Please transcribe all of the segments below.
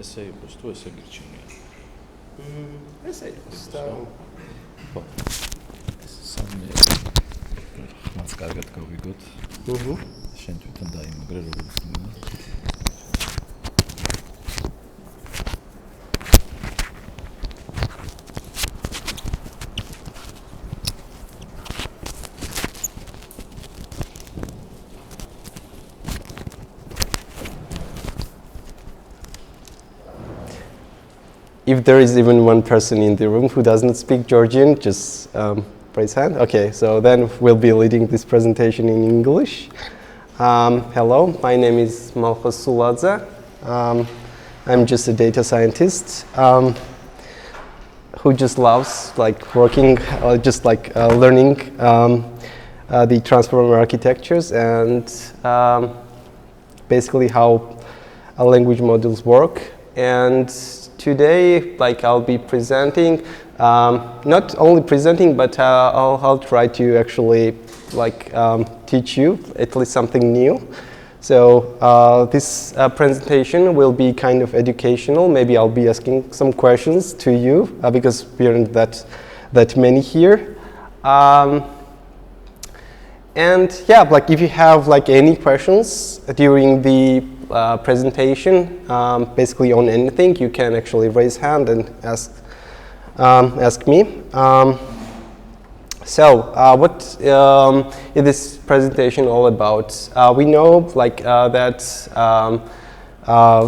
ესე იყოს თუ ესე გირჩენია? ესე იყოს და ხო. ეს სამი ხმას კარგად გავიგოთ. შენ თვითონ დაიმაგრე როგორც მინდა. If there is even one person in the room who doesn't speak Georgian, just raise hand. Okay, so then we'll be leading this presentation in English. Hello, my name is Malkhaz Suladze. I'm just a data scientist who just loves working, learning the transformer architectures and basically how language models work. And today, I'll be presenting, not only presenting, but I'll try to actually teach you at least something new. So this presentation will be kind of educational. Maybe I'll be asking some questions to you because we aren't that many here. And yeah, if you have any questions during the presentation, basically on anything, you can actually raise hand and ask me. So what is this presentation all about? We know that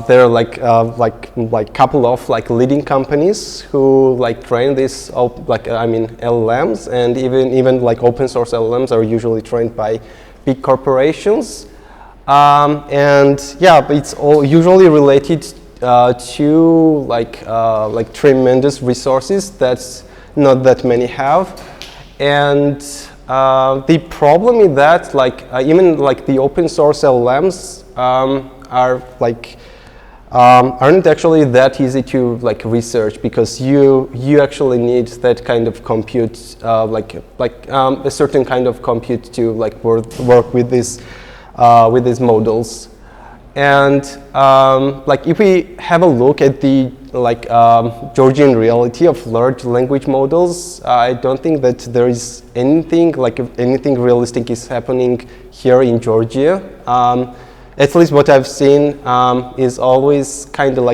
there are couple of leading companies who train this LLMs, and even open source LLMs are usually trained by big corporations. And yeah, but it's all usually related to tremendous resources that not that many have. And the problem is that even the open source LLMs aren't actually that easy to research, because you actually need that kind of compute, a certain kind of compute to work with these models. And if we have a look at the Georgian reality of large language models, I don't think that there is anything realistic is happening here in Georgia. At least what I've seen is always kind of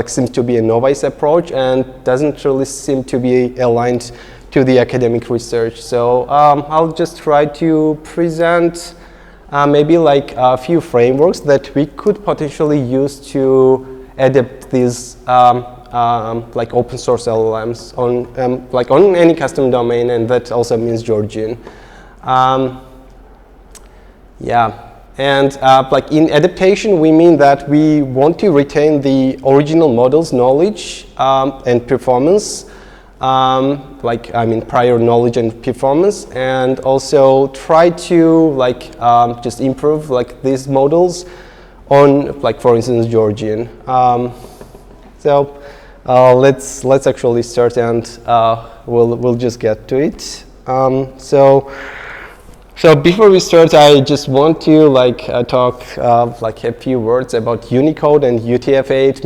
seems to be a novice approach and doesn't really seem to be aligned to the academic research. So I'll just try to present maybe a few frameworks that we could potentially use to adapt these open source LLMs on any custom domain, and that also means Georgian. Yeah. And in adaptation, we mean that we want to retain the original model's knowledge and performance, prior knowledge and performance, and also try to just improve these models on for instance Georgian. So let's actually start, and we'll just get to it. So before we start, I just want to talk a few words about Unicode and UTF-8.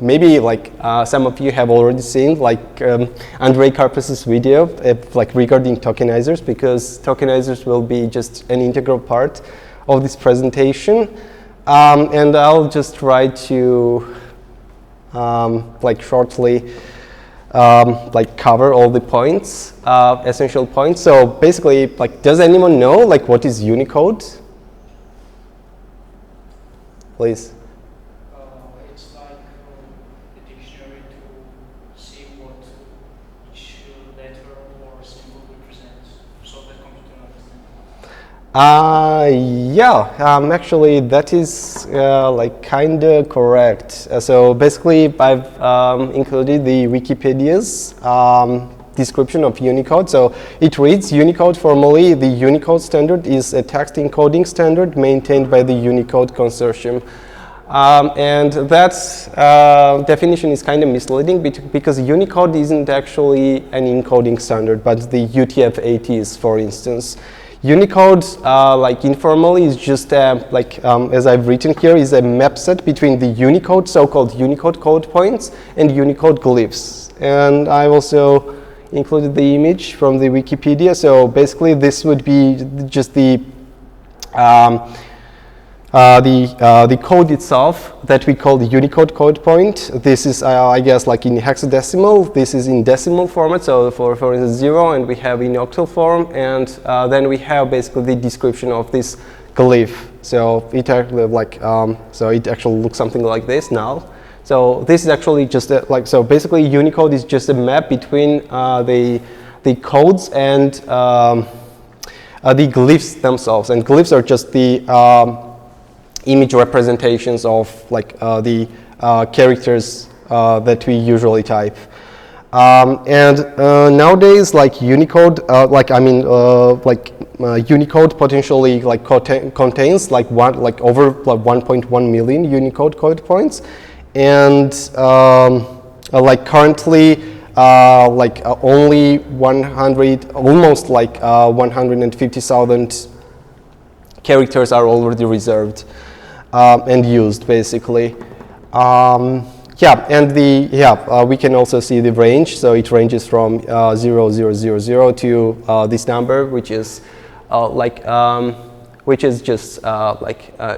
Maybe some of you have already seen Andrei Karpus's video regarding tokenizers, because tokenizers will be just an integral part of this presentation. And I'll just try to shortly cover all the points, essential points. So basically, does anyone know what is Unicode? Please. It's like a dictionary to see what each letter or symbol represents, so the computer understands. Yeah, actually that is kinda correct. So basically, I've included the Wikipedia's description of Unicode. So it reads: Unicode, formally the Unicode standard, is a text encoding standard maintained by the Unicode Consortium. And that definition is kind of misleading, because Unicode isn't actually an encoding standard, but the UTF-8 is, for instance. Unicode, like informally, is just as I've written here, is a map set between the Unicode, so-called Unicode code points, and Unicode glyphs. And I've also included the image from the Wikipedia. So basically, this would be just the code itself that we call the Unicode code point. This is, I guess, like in hexadecimal. This is in decimal format, so for instance 0, and we have in octal form, and then we have basically the description of this glyph. So it actually it actually looks something like this now. So this is actually just so basically Unicode is just a map between the codes and the glyphs themselves, and glyphs are just the image representations of the characters that we usually type. Nowadays, Unicode, Unicode potentially contains over 1.1 million Unicode code points, and currently only 150,000 characters are already reserved and used, basically. We can also see the range. So it ranges from 0000 to this number, which is just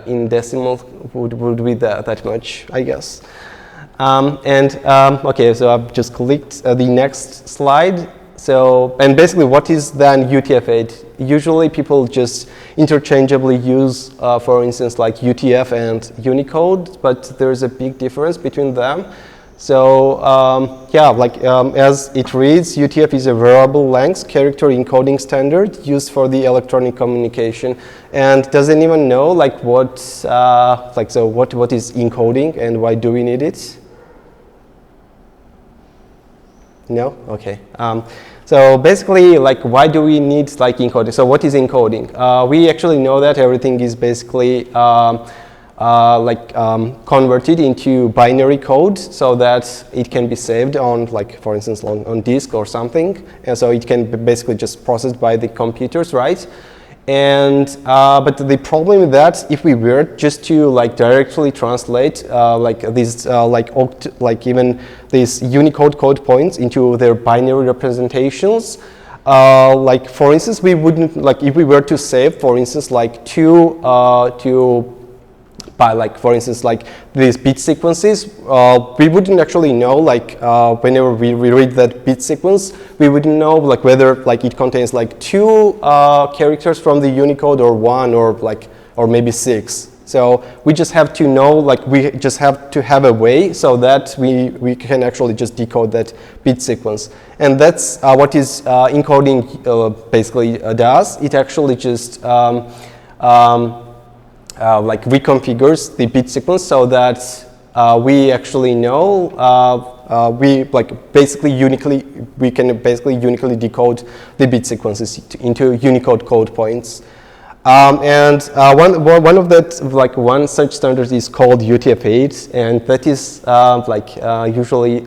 in decimal would be that much, I guess. Okay, so I've just clicked the next slide. So, and basically what is then UTF-8? Usually people just interchangeably use, for instance, like UTF and Unicode, but there's a big difference between them. So, as it reads, UTF is a variable length character encoding standard used for the electronic communication. And does anyone know what is encoding and why do we need it? No? Okay. So basically, why do we need encoding? So what is encoding? We actually know that everything is basically converted into binary code so that it can be saved on, for instance, on disk or something. And so it can be basically just processed by the computers, right? And but the problem with that, if we were just to directly translate even these Unicode code points into their binary representations, for instance, we wouldn't if we were to save, for instance, for instance, these bit sequences, we wouldn't actually know, whenever we read that bit sequence, we wouldn't know, whether, it contains, 2 characters from the Unicode or 1 or maybe 6. So we just have to know, we just have to have a way so that we can actually just decode that bit sequence. And that's what is encoding basically does. It actually just reconfigures the bit sequence so that we actually know we can basically uniquely decode the bit sequences into Unicode code points. One of that one such standard is called UTF-8, and that is usually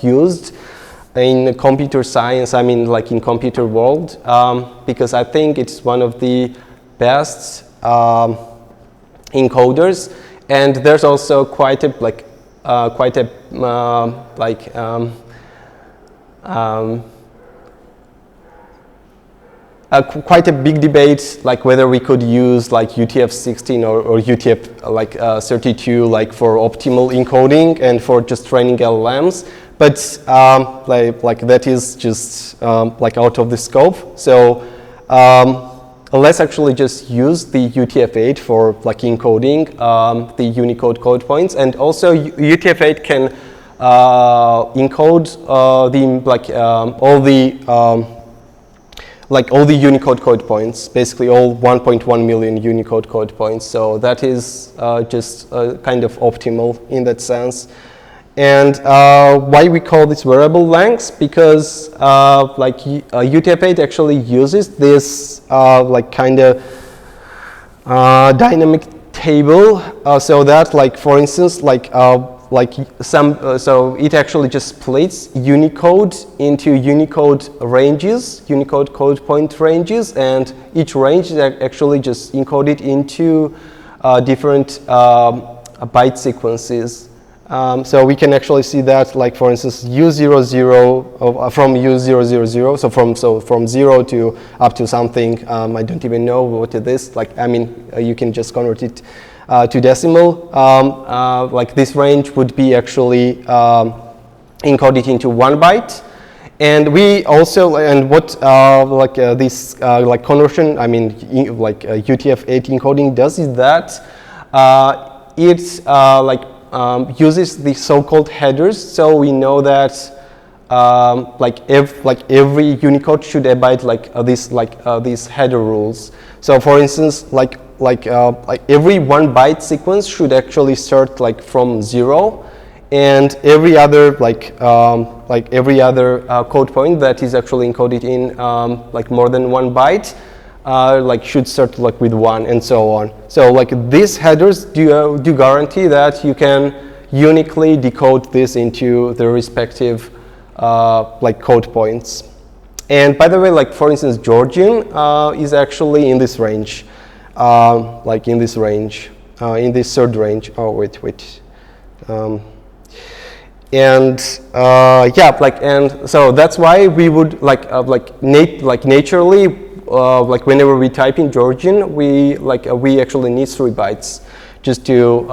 used in computer science. I mean, in computer world, because I think it's one of the best encoders, and there's also quite a quite a big debate, whether we could use UTF-16 or UTF-32 for optimal encoding and for just training LLMs, but that is just out of the scope. So let's actually just use the UTF-8 for encoding the Unicode code points, and also UTF-8 can encode all the Unicode code points, basically all 1.1 million Unicode code points. So that is just kind of optimal in that sense. And why we call this variable lengths? Because UTF-8 actually uses this kind of dynamic table, so that for instance so it actually just splits Unicode into Unicode ranges, Unicode code point ranges, and each range is actually just encoded into different byte sequences. So we can actually see that, like for instance, U00 from U000, so from 0 to up to something. I don't even know what it is. Like, I mean, you can just convert it to decimal. Like this range would be actually encoded into 1 byte. And we also, and what this like conversion, I mean, like UTF-8 encoding does is that it's like uses the so-called headers, so we know that like every Unicode should abide like these header rules. So for instance, like every 1 byte sequence should actually start like from 0, and every other every other code point that is actually encoded in like more than 1 byte like should start like with 1 and so on. So like these headers do guarantee that you can uniquely decode this into the respective like code points. And by the way, like for instance, Georgian is actually in this range, like in this range, in this third range. Oh wait. Yeah, like, and so that's why we would naturally, like whenever we type in Georgian, we actually need 3 bytes just to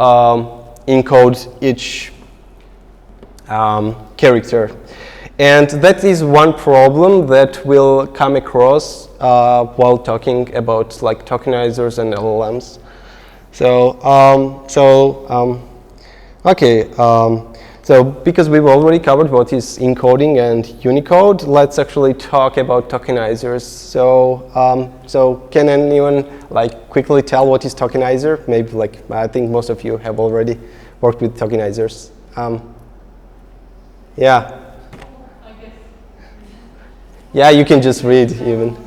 encode each character. And that is one problem that we'll come across while talking about like tokenizers and LLMs. So because we've already covered what is encoding and Unicode, let's actually talk about tokenizers. So can anyone like quickly tell what is tokenizer? Maybe like I think most of you have already worked with tokenizers. Yeah. Yeah, you can just read even.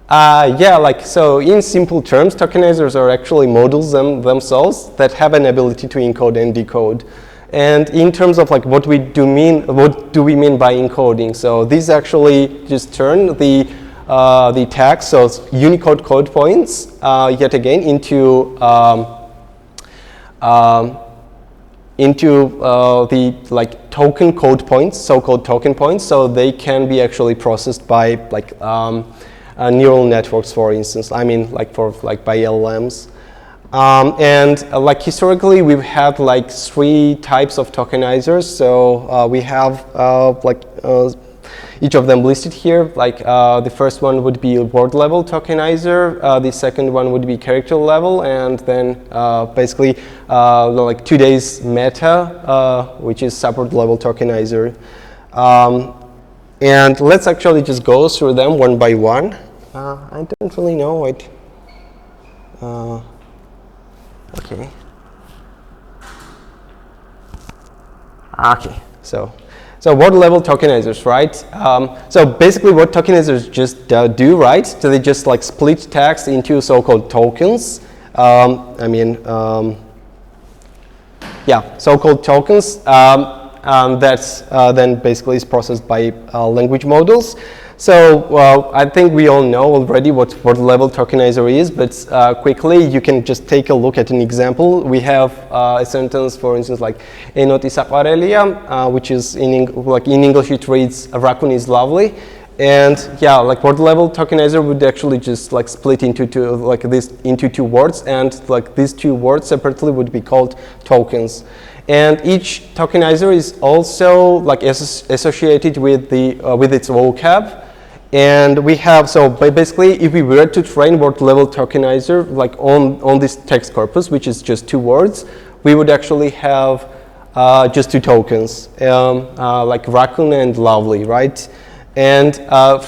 Yeah, like so in simple terms, tokenizers are actually models themselves that have an ability to encode and decode. And in terms of like what do we mean by encoding? So these actually just turn the text, so Unicode code points, yet again into the like token code points, so-called token points, so they can be actually processed by like neural networks, for instance. I mean, like by LLMs. Like historically, we've had like 3 types of tokenizers. So we have each of them listed here. Like the first one would be a word level tokenizer. The second one would be character level, and then basically like today's meta, which is subword level tokenizer. And let's actually just go through them one by one. I don't really know what. Okay. Okay. So word level tokenizers, right? So basically, what tokenizers just do, right? So they just like split text into so-called tokens. Yeah, so-called tokens that then basically is processed by language models. So I think we all know already what word level tokenizer is, but quickly you can just take a look at an example. We have a sentence, for instance, like "Enoti saparelia," which is in English it reads "A raccoon is lovely," and yeah, like word level tokenizer would actually just like split into two words, and like these 2 words separately would be called tokens. And each tokenizer is also like associated with its vocab. And we have, so basically, if we were to train word level tokenizer like on this text corpus, which is just 2 words, we would actually have just 2 tokens, like raccoon and lovely, right? And the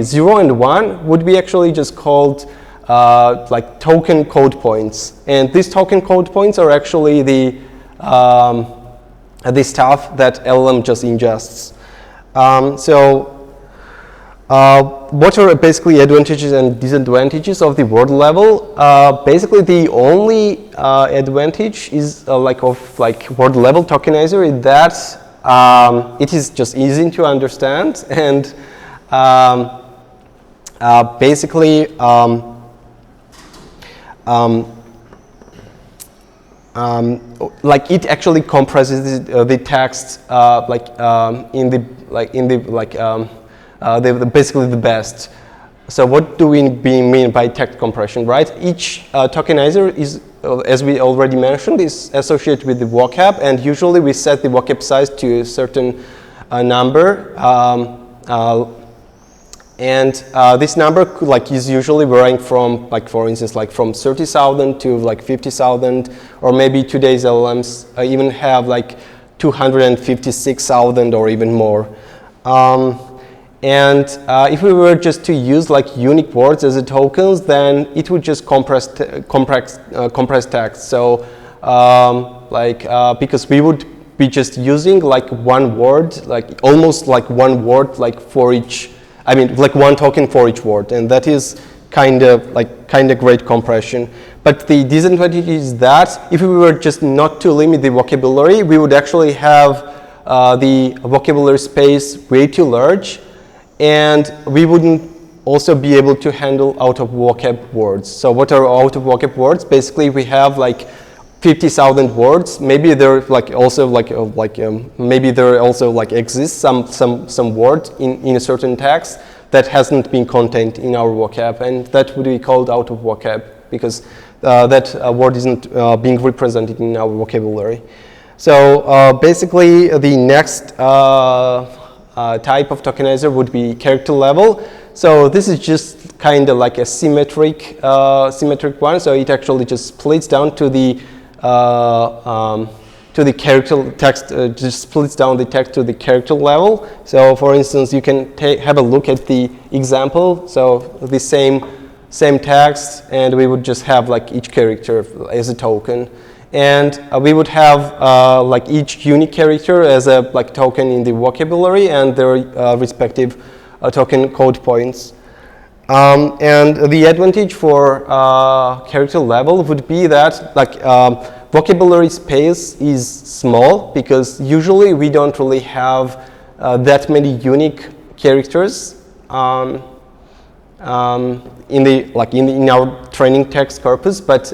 0 and 1 would be actually just called like token code points. And these token code points are actually the stuff that LLM just ingests. what are basically advantages and disadvantages of the word level? Basically, the only advantage is like word level tokenizer is that it is just easy to understand, and basically like it actually compresses the text basically the best. So what do we mean by text compression, right? Each tokenizer is, as we already mentioned, is associated with the vocab, and usually we set the vocab size to a certain number. And this number is usually varying from, for instance, from 30,000 to 50,000, or maybe today's LLMs even have 256,000 or even more. And if we were just to use unique words as a tokens, then it would just compress text. So because we would be just using one word, almost one word for each. I mean, one token for each word, and that is kind of great compression. But the disadvantage is that if we were just not to limit the vocabulary, we would actually have the vocabulary space way too large, and we wouldn't also be able to handle out of vocab words. So what are out of vocab words? Basically, we have 50,000 words. Maybe there also maybe there also exists some word in a certain text that hasn't been contained in our vocab, and that would be called out of vocab because that word isn't being represented in our vocabulary. So basically, the next type of tokenizer would be character level. So this is just kind of like a symmetric one. So it actually just splits down to the character text, just splits down the text to the character level. So for instance, you can have a look at the example. So the same text, and we would just have each character as a token. And we would have each unique character as a token in the vocabulary and their respective token code points. And the advantage for character level would be that vocabulary space is small because usually we don't really have that many unique characters in our training text corpus, but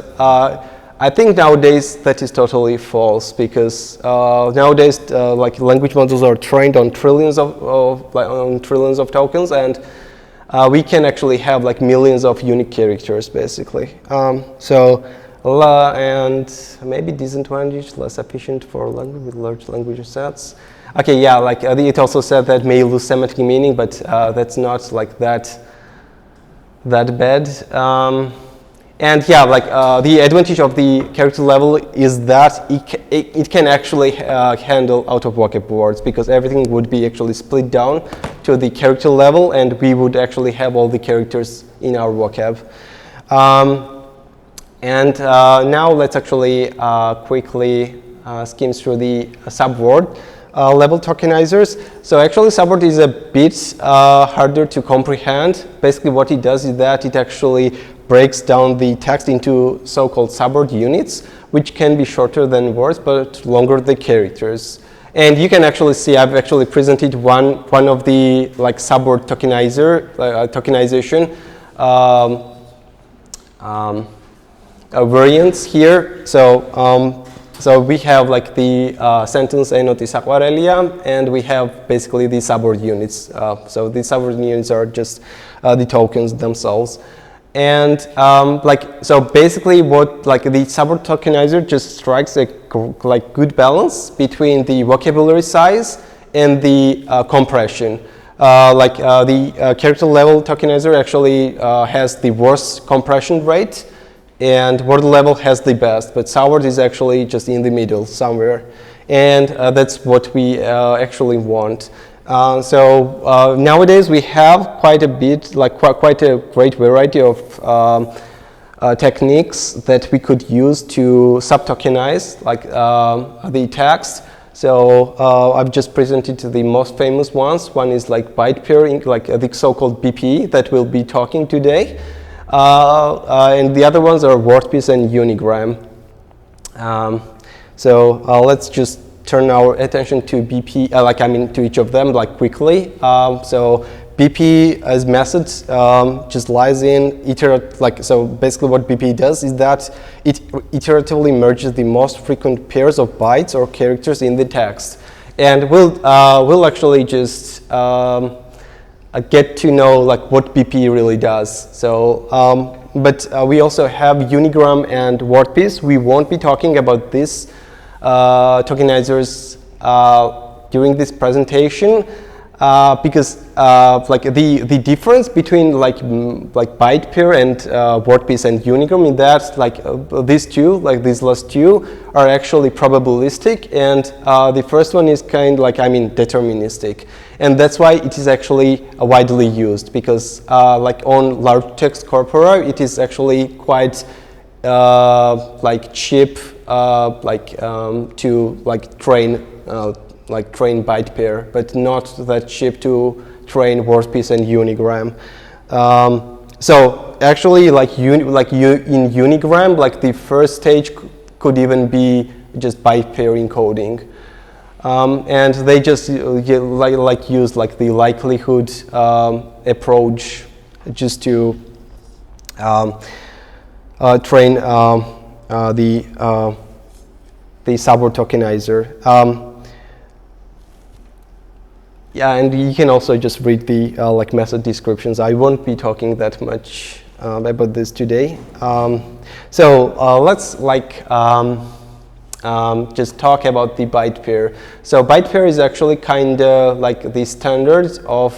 I think nowadays that is totally false because nowadays language models are trained on trillions of tokens, and we can actually have millions of unique characters basically. And maybe disadvantage, less efficient for language with large language sets. Okay, yeah, it also said that may lose semantic meaning, but that's not that bad. And yeah, the advantage of the character level is that it can actually handle out of vocab words because everything would be actually split down to the character level, and we would actually have all the characters in our vocab. And now let's actually quickly skim through the subword level tokenizers. So actually subword is a bit harder to comprehend. Basically what it does is that it actually breaks down the text into so-called subword units, which can be shorter than words but longer than characters. And you can actually see I've actually presented one of the subword tokenization variants here. So we have the sentence enoti saquarelia, and we have basically the subword units. So the subword units are just the tokens themselves. And so basically what the subword tokenizer just strikes a good balance between the vocabulary size and the compression. The character level tokenizer actually has the worst compression rate, and word level has the best, but subword is actually just in the middle somewhere, and that's what we actually want. So nowadays we have quite a bit, quite a great variety of techniques that we could use to sub-tokenize the text. So I've just presented the most famous ones. One is like byte pairing, like the so-called BPE that we'll be talking today. And the other ones are wordpiece and unigram. So let's just turn our attention to BP, to each of them like quickly. So BP as methods just lies in so basically what BP does is that it iteratively merges the most frequent pairs of bytes or characters in the text. And we'll actually just get to know like what BP really does. So, but we also have unigram and wordpiece. We won't be talking about this tokenizers during this presentation because like the difference between like byte pair and wordpiece and unigram in that like these last two are actually probabilistic, and the first one is deterministic, and that's why it is actually widely used, because like on large text corpora it is actually quite like cheap to train byte pair, but not that cheap to train wordpiece and unigram. So actually, in unigram, like the first stage could even be just byte pair encoding, and they just use like the likelihood approach just to train the subword tokenizer. Yeah, and you can also just read the like method descriptions. I won't be talking that much about this today. So let's just talk about the byte pair. So byte pair is actually kind of like the standard of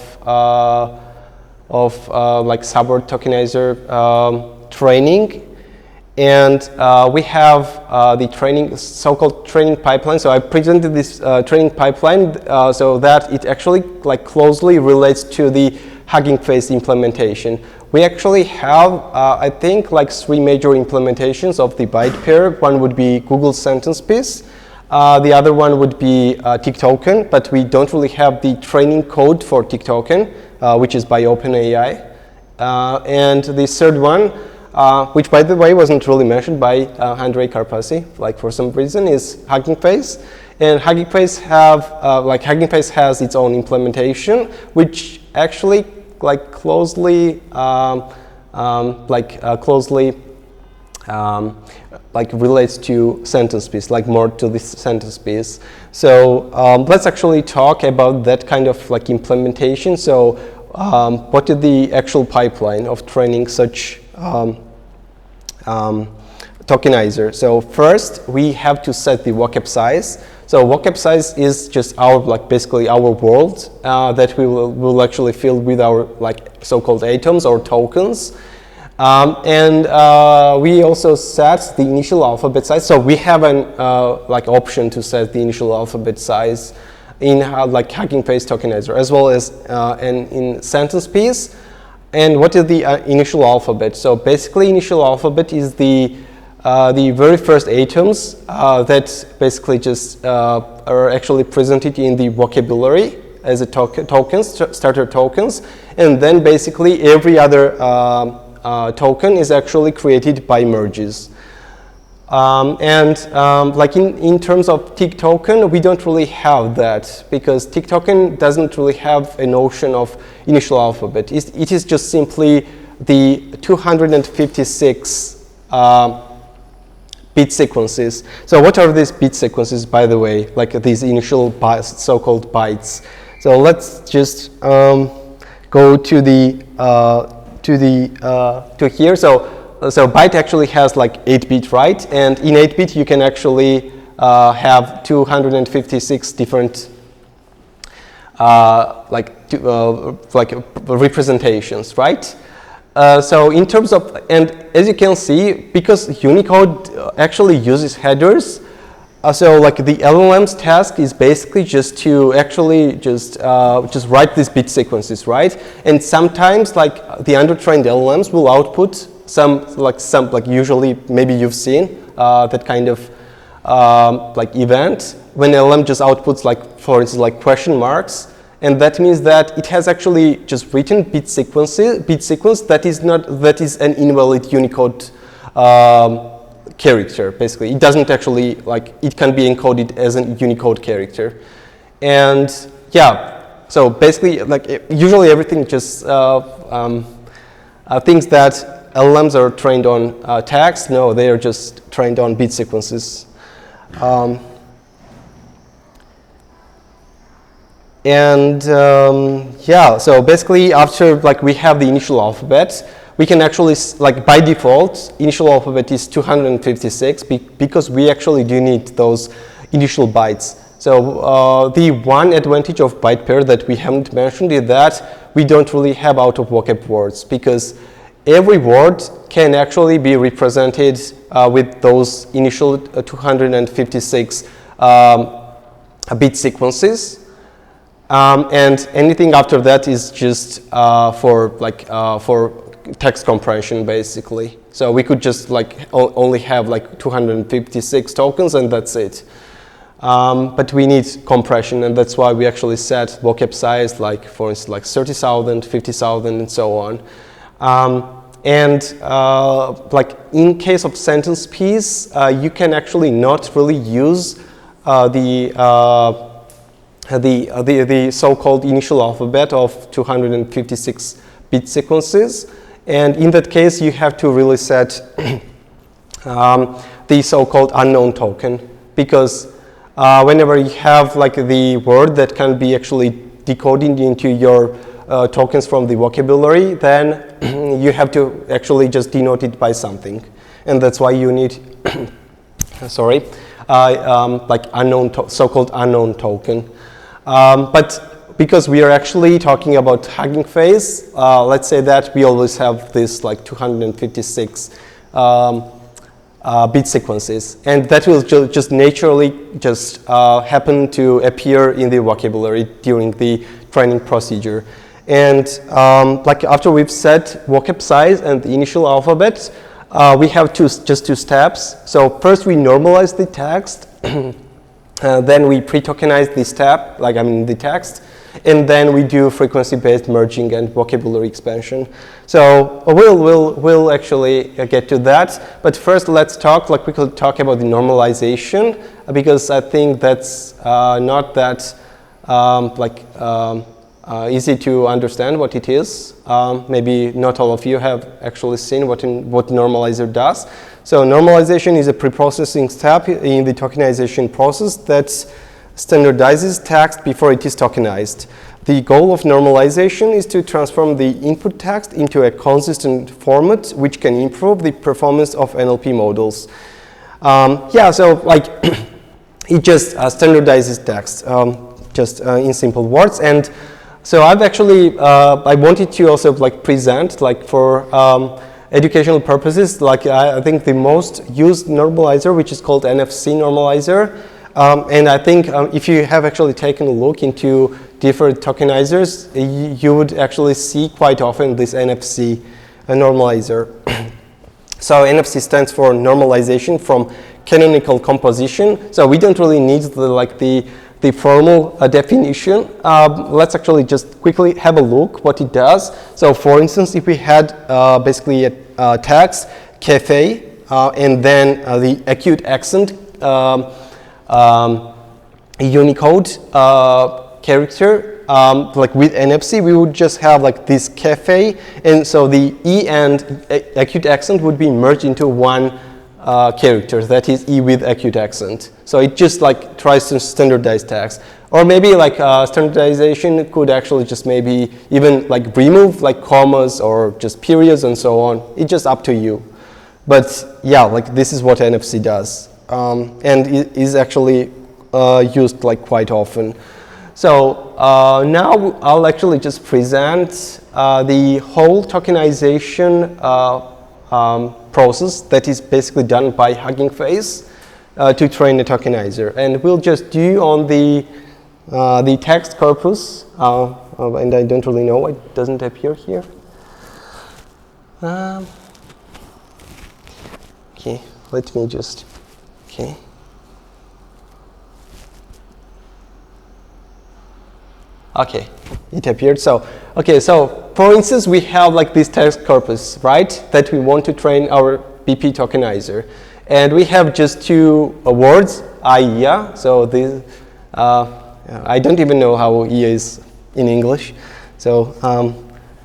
like subword tokenizer training. And we have the so-called training pipeline. So I presented this training pipeline so that it actually like closely relates to the Hugging Face implementation. We actually have, I think, like 3 major implementations of the byte pair. One would be Google sentence piece. The other one would be TikToken, but we don't really have the training code for TikToken, which is by OpenAI. And the third one, which by the way wasn't really mentioned by Andrei Karpasi, like for some reason, is Hugging Face. And Hugging Face has its own implementation, which actually like closely relates to sentence piece, like more to this sentence piece. So let's actually talk about that kind of like implementation. So what is the actual pipeline of training such tokenizer? So first we have to set the vocab size. So vocab size is just basically our world that we will actually fill with our like so-called atoms or tokens. And we also set the initial alphabet size. So we have an like option to set the initial alphabet size in like Hugging Face Tokenizer, as well as in sentence piece. And what is the initial alphabet? So basically, initial alphabet is the very first atoms that basically just are actually presented in the vocabulary as a starter tokens, and then basically every other token is actually created by merges. Like in terms of TikToken, we don't really have that, because TikToken doesn't really have a notion of initial alphabet. It is just simply the 256 bit sequences. So what are these bit sequences, by the way, like these initial so-called bytes? So let's just go to here. So byte actually has like 8-bit, right? And in 8-bit you can actually have 256 different representations, right? So in terms of, and as you can see, because Unicode actually uses headers, so like the LLM's task is basically just to actually just write these bit sequences, right? And sometimes like the undertrained LLMs will output some usually maybe you've seen that kind of like event when LLM just outputs like, for instance, like question marks. And that means that it has actually just written bit sequence that is an invalid Unicode character, basically. It doesn't actually, like, it can be encoded as a Unicode character. And yeah, so basically, like, usually everything just things that LLMs are trained on text, no, they are just trained on bit sequences. Yeah, so basically after like we have the initial alphabet, we can actually, like by default, initial alphabet is 256 because we actually do need those initial bytes. So the one advantage of byte pair that we haven't mentioned is that we don't really have out of vocab words because every word can actually be represented with those initial 256 bit sequences. And anything after that is just for text compression, basically. So we could just like only have like 256 tokens and that's it. But we need compression, and that's why we actually set vocab size, like for instance, like 30,000, 50,000, and so on. Like in case of sentence piece, you can actually not really use the so-called initial alphabet of 256 bit sequences. And in that case, you have to really set the so-called unknown token, because whenever you have like the word that can be actually decoded into your tokens from the vocabulary, then you have to actually just denote it by something. And that's why you need, sorry, like so-called unknown token. But because we are actually talking about Hugging Face, let's say that we always have this like 256 bit sequences, and that will just naturally just happen to appear in the vocabulary during the training procedure. And like after we've set vocab size and the initial alphabet, we have just two steps. So first we normalize the text. Then we pre-tokenize this tab, like the text, and then we do frequency-based merging and vocabulary expansion. So we'll actually get to that. But first, let's talk, like we could talk about the normalization, because I think that's not that easy to understand what it is. Maybe not all of you have actually seen what normalizer does. So normalization is a pre-processing step in the tokenization process that standardizes text before it is tokenized. The goal of normalization is to transform the input text into a consistent format which can improve the performance of NLP models. Yeah, so like it just standardizes text, just in simple words. And so I've actually, I wanted to also like present like for educational purposes, like I think the most used normalizer, which is called NFC normalizer. And I think if you have actually taken a look into different tokenizers, you would actually see quite often this NFC normalizer. So NFC stands for normalization from canonical composition. So we don't really need the formal definition. Let's actually just quickly have a look what it does. So for instance, if we had basically a text, cafe, and then the acute accent Unicode character, like with NFC, we would just have like this cafe, and so the E and acute accent would be merged into one character, that is E with acute accent. So it just like tries to standardize text. Or maybe like standardization could actually just maybe even like remove like commas or just periods and so on. It's just up to you. But yeah, like this is what NFC does. And it is actually used like quite often. So now I'll actually just present the whole tokenization process that is basically done by Hugging Face to train a tokenizer. And we'll just do on the text corpus, and I don't really know why it doesn't appear here. Okay, let me just, okay. Okay, it appeared. So, okay, so for instance, we have like this text corpus, right, that we want to train our BP tokenizer. And we have just two words, IA. So this, I don't even know how IA is in English. So,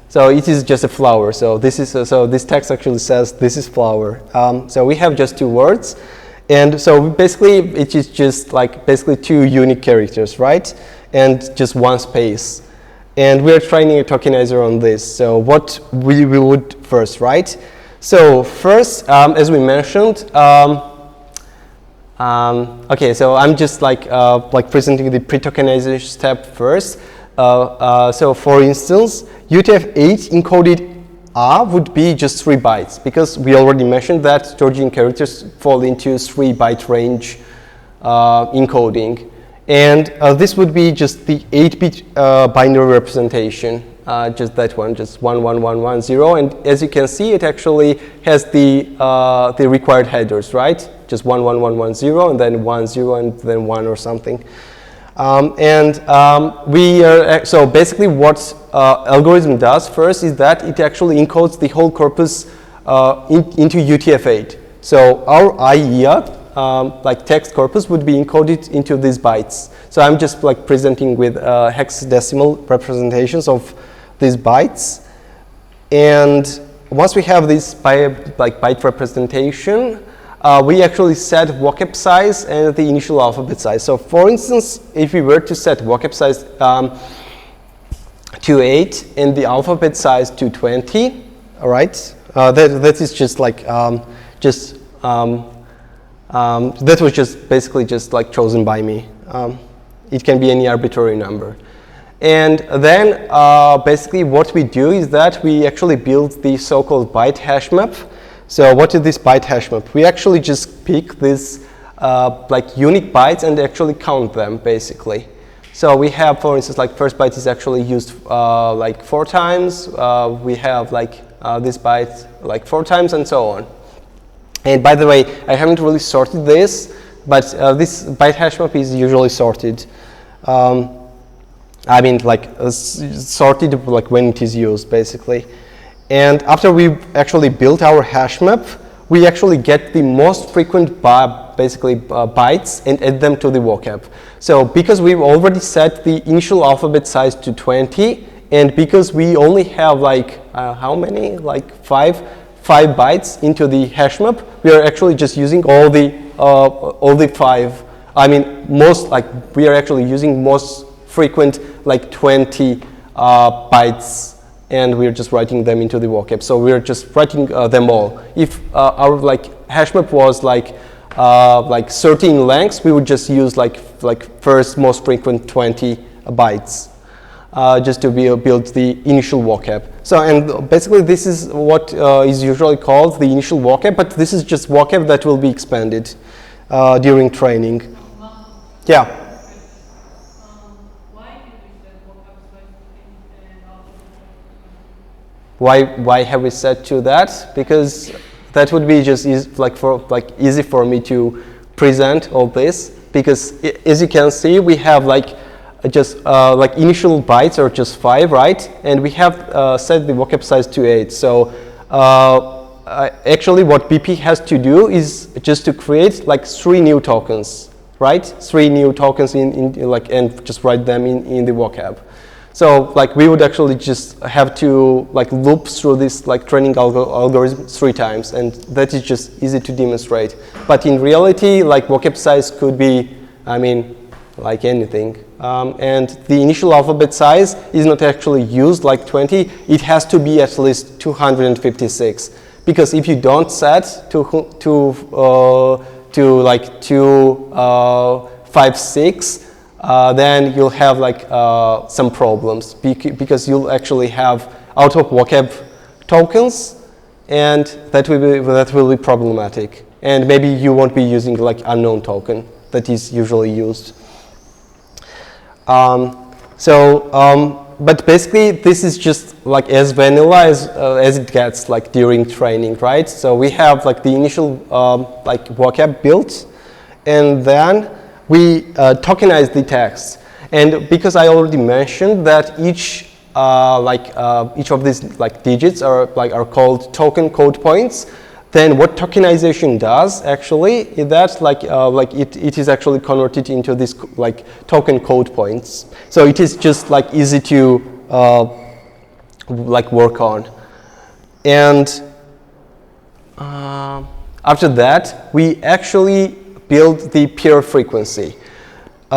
so it is just a flower. So this is so this text actually says this is flower. So we have just two words, and so basically it is just like basically two unique characters, right? And just one space. And we're training a tokenizer on this. So what we would first, right? So first, as we mentioned, okay, so I'm just like presenting the pre-tokenization step first. So for instance, UTF-8 encoded A would be just 3 bytes, because we already mentioned that Georgian characters fall into 3 byte range encoding. And this would be just the 8-bit binary representation, just that one, just 11110. And as you can see, it actually has the required headers, right? Just 11110, and then 10, and then 1 or something. We are, so basically what algorithm does first is that it actually encodes the whole corpus into UTF-8. So our IEA, like text corpus, would be encoded into these bytes. So I'm just like presenting with hexadecimal representations of these bytes. And once we have this byte representation, we actually set vocab size and the initial alphabet size. So for instance, if we were to set vocab size to 8 and the alphabet size to 20, all right, that is just like that was just basically just like chosen by me. It can be any arbitrary number. And then basically what we do is that we actually build the so-called byte hash map. So what is this byte hash map? We actually just pick these like unique bytes and actually count them basically. So we have, for instance, like first byte is actually used like 4 times. We have like this byte like 4 times and so on. And by the way, I haven't really sorted this, but this byte hash map is usually sorted. I mean, like sorted like when it is used, basically. And after we actually built our hash map, we actually get the most frequent bytes and add them to the vocab. So because we've already set the initial alphabet size to 20, and because we only have like how many? Like 5 bytes into the hash map, we are actually just using all the 5. I mean, most like we are actually using most frequent like 20 bytes, and we're just writing them into the vocab. So we're just writing them all. If our like hash map was like 13 lengths, we would just use like first most frequent 20 bytes. Just to build the initial vocab. So, and basically this is what is usually called the initial vocab, but this is just vocab that will be expanded during training. Yeah. Why have we set to that? Because that would be just easy for me to present all this. Because as you can see, we have like just like initial bytes are just 5, right? And we have set the vocab size to 8. So actually what BP has to do is just to create like 3 new tokens, right? 3 new tokens and just write them in the vocab. So like we would actually just have to like loop through this like training algorithm 3 times, and that is just easy to demonstrate. But in reality, like vocab size could be, I mean, like anything. And the initial alphabet size is not actually used like 20. It has to be at least 256, because if you don't set to like 256, then you'll have like some problems, because you'll actually have out of vocab tokens, and that will be problematic. And maybe you won't be using like unknown token that is usually used. But basically this is just like as vanilla as it gets like during training, right? So we have like the initial like vocab built, and then we tokenize the text. And because I already mentioned that each of these digits are called token code points, then what tokenization does actually is that it is actually converted into this token code points. So it is just easy to work on. And after that, we actually build the pair frequency.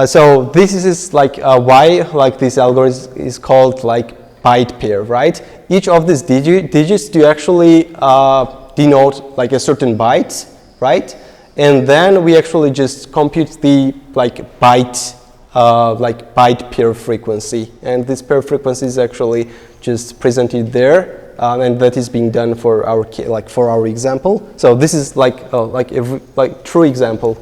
So this is why this algorithm is called byte pair, right? Each of these digits do actually denote a certain byte, right? And then we actually just compute the byte pair frequency, and this pair frequency is actually just presented there, and that is being done for our example. So this is true example.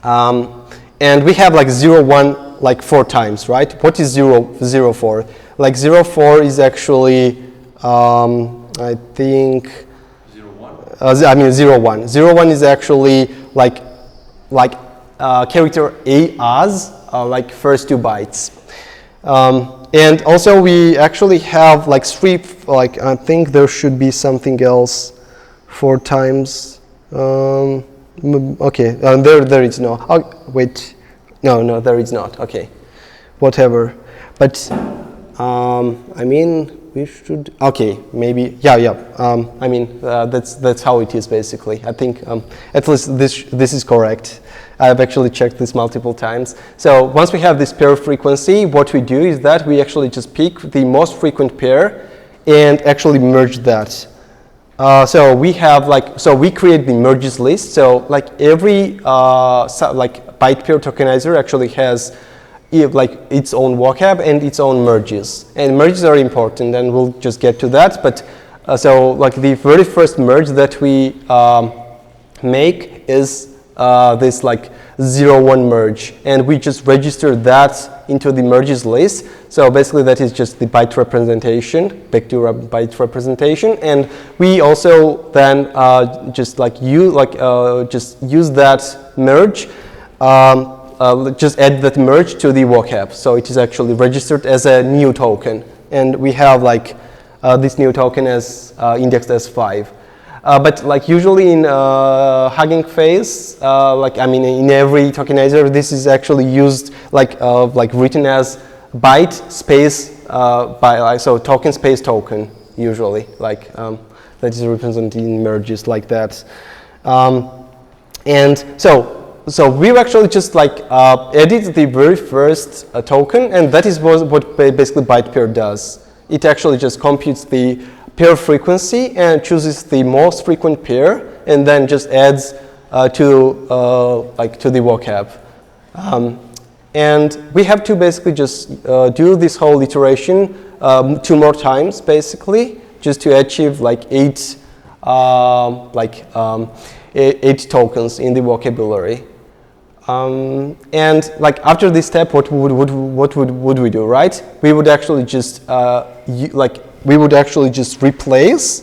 And we have 0, 1 4 times, right? What is 0, 0, 4? 0, 4 is actually, I think, 0, 1? I mean 0, 1. 0, 1 is actually character A as first 2 bytes. And also we actually have 3, I think there should be something else 4 times. Okay, there is no. Oh, wait, no, there is not. Okay, whatever. But I mean, we should. Okay, maybe. Yeah. I mean, that's how it is basically. I think at least this is correct. I've actually checked this multiple times. So once we have this pair frequency, what we do is that we actually just pick the most frequent pair and actually merge that. So we have so we create the merges list. So every byte pair tokenizer actually has its own vocab and its own merges. And merges are important, and we'll just get to that. But so the very first merge that we make is this 0, 1 merge, and we just register that into the merges list. So basically that is just the byte representation, vector byte representation, and we also then just use that merge, just add that merge to the vocab. So it is actually registered as a new token, and we have this new token as indexed as 5. But usually in Hugging Face, I mean in every tokenizer, this is actually used written as byte space so token space token usually that is represented in merges like that. And so we've actually just edit the very first token, and that is what basically byte pair does. It actually just computes the pair frequency and chooses the most frequent pair, and then just adds to the vocab. And we have to basically just do this whole iteration 2 more times, basically, just to achieve 8 tokens in the vocabulary. And after this step, what would we do, right? We would actually just replace.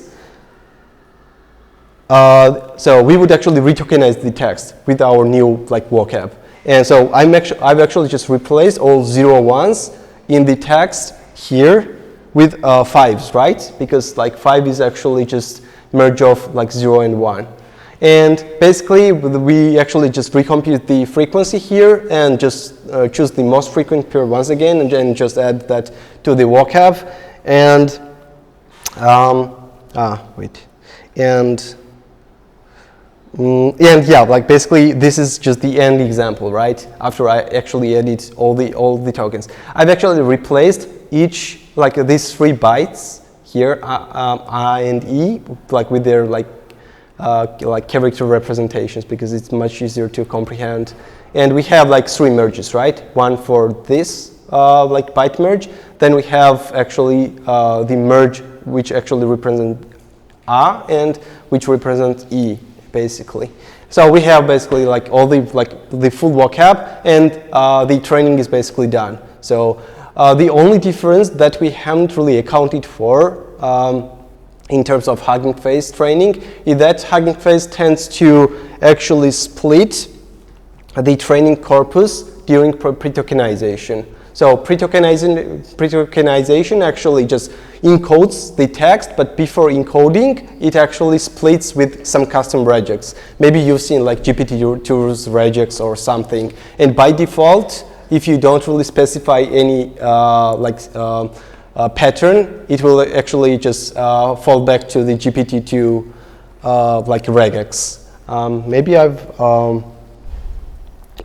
So we would actually retokenize the text with our new vocab. And so I've actually just replaced all 0, 1s in the text here with 5s, right? Because 5 is actually just merge of 0 and 1. And basically, we actually just recompute the frequency here and just choose the most frequent pair once again, and then just add that to the vocab. And yeah, basically this is just the end example, right? After I actually edit all the tokens, I've actually replaced each these 3 bytes here, I and E, with their character representations, because it's much easier to comprehend. And we have 3 merges, right? One for this byte merge. Then we have actually the merge which actually represent A and which represent E, basically. So we have basically all the full vocab, and the training is basically done. So the only difference that we haven't really accounted for in terms of Hugging Face training is that Hugging Face tends to actually split the training corpus during pre-tokenization. So pre-tokenization actually just encodes the text, but before encoding, it actually splits with some custom regex. Maybe you've seen like GPT-2's regex or something. And by default, if you don't really specify any pattern, it will actually just fall back to the GPT-2 like regex. Maybe I've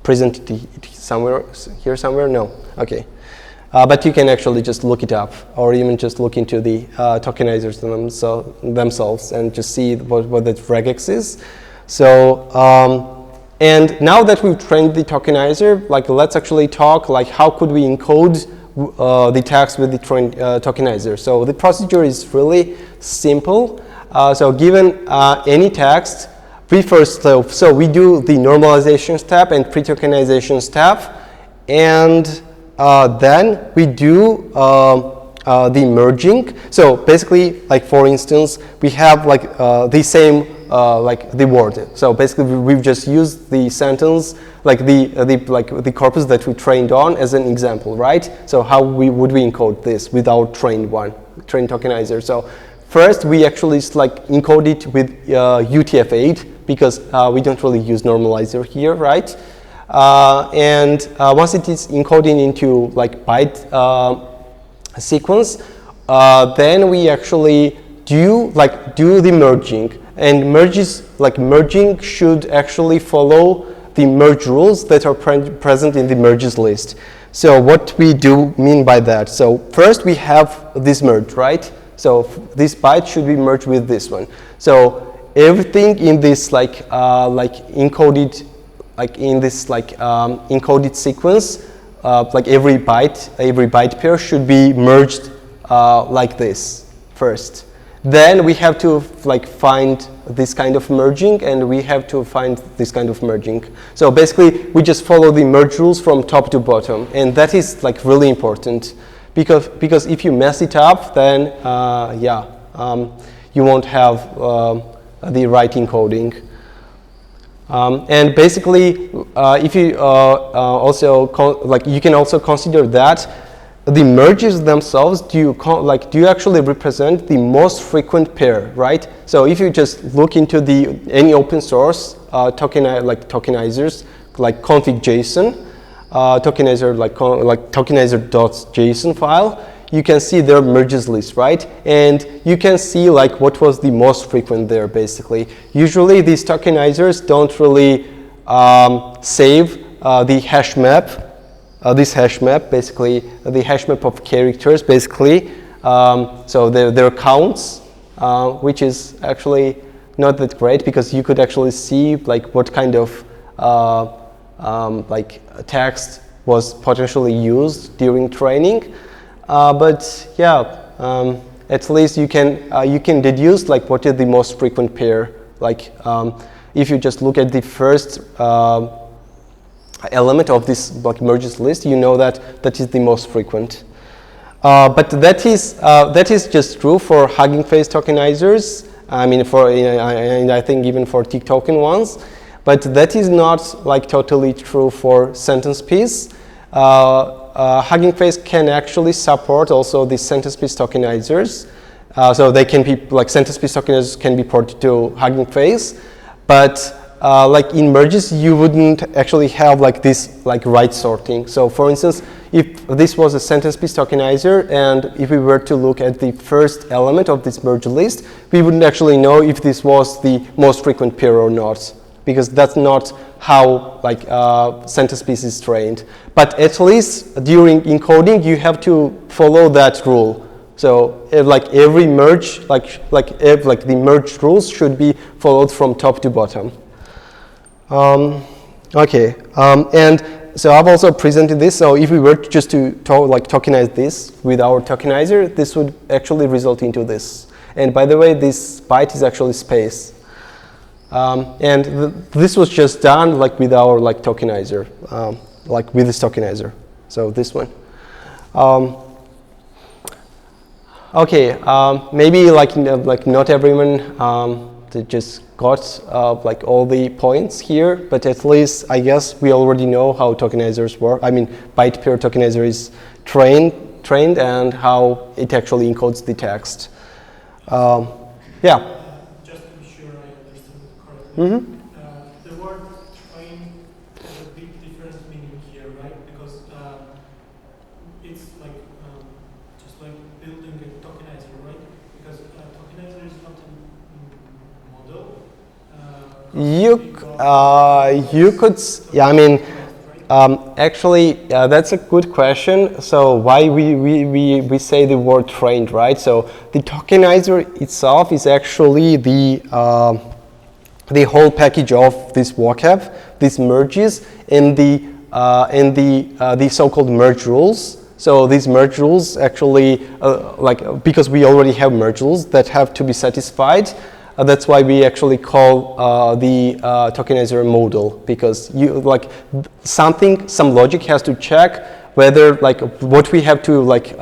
presented it somewhere? No. Okay. But you can actually just look it up, or even just look into the tokenizers themselves and just see what the regex is. So, and now that we've trained the tokenizer, like let's actually talk like how could we encode the text with the trained tokenizer. So the procedure is really simple. So given any text, we first, so we do the normalization step and pre-tokenization step, and then we do the merging. So basically, like for instance, we have like the same like the word. So basically, we've just used the sentence, like the corpus that we trained on as an example, right? So how would we encode this without trained tokenizer? So first, we actually like encode it with UTF-8 because we don't really use normalizer here, right? And once it is encoding into like byte sequence, then we actually do the merging. And merging should actually follow the merge rules that are present in the merges list. So what we do mean by that? So first we have this merge, right? So this byte should be merged with this one. So everything in this encoded encoded sequence, like every byte pair should be merged like this first. Then we have to like find this kind of merging, and we have to find this kind of merging. So basically, we just follow the merge rules from top to bottom, and that is like really important because if you mess it up, then you won't have the right encoding. And basically, if you also you can also consider that the merges themselves do you actually represent the most frequent pair, right? So if you just look into any open source tokenizers like config.json, tokenizer tokenizer.json file, you can see their merges list, right? And you can see like what was the most frequent there basically. Usually these tokenizers don't really save the hash map, this hash map, basically the hash map of characters basically. So their counts, which is actually not that great because you could actually see like what kind of text was potentially used during training. But yeah, at least you can deduce like what is the most frequent pair. Like if you just look at the first element of this like merges list, you know that is the most frequent. But that is just true for Hugging Face tokenizers. I mean, and I think even for tick token ones. But that is not like totally true for sentence piece. Hugging Face can actually support also the sentence piece tokenizers. So they can be like sentence piece tokenizers can be ported to Hugging Face, but like in merges you wouldn't actually have like this like right sorting. So for instance, if this was a sentence piece tokenizer and if we were to look at the first element of this merge list, we wouldn't actually know if this was the most frequent pair or not, because that's not how like sentence piece is trained. But at least during encoding, you have to follow that rule. So like every merge, like the merge rules should be followed from top to bottom. Okay, and so I've also presented this. So if we were just to tokenize this with our tokenizer, this would actually result into this. And by the way, this byte is actually space. And this was just done like with our like tokenizer, like with this tokenizer. So this one. Okay, maybe like not everyone just got like all the points here, but at least I guess we already know how tokenizers work. I mean, byte pair tokenizer is trained and how it actually encodes the text. Yeah. Just to be sure I understood correctly. The word train has a big difference meaning here, right? Because it's like just like building a tokenizer, right? Because tokenizer is not a model. You could, yeah, I mean, actually, that's a good question. So why we say the word trained, right? So the tokenizer itself is actually the whole package of this vocab, these merges, and the so-called merge rules. So these merge rules actually, like, because we already have merge rules that have to be satisfied, that's why we actually call the tokenizer model, because some logic has to check whether like what we have to like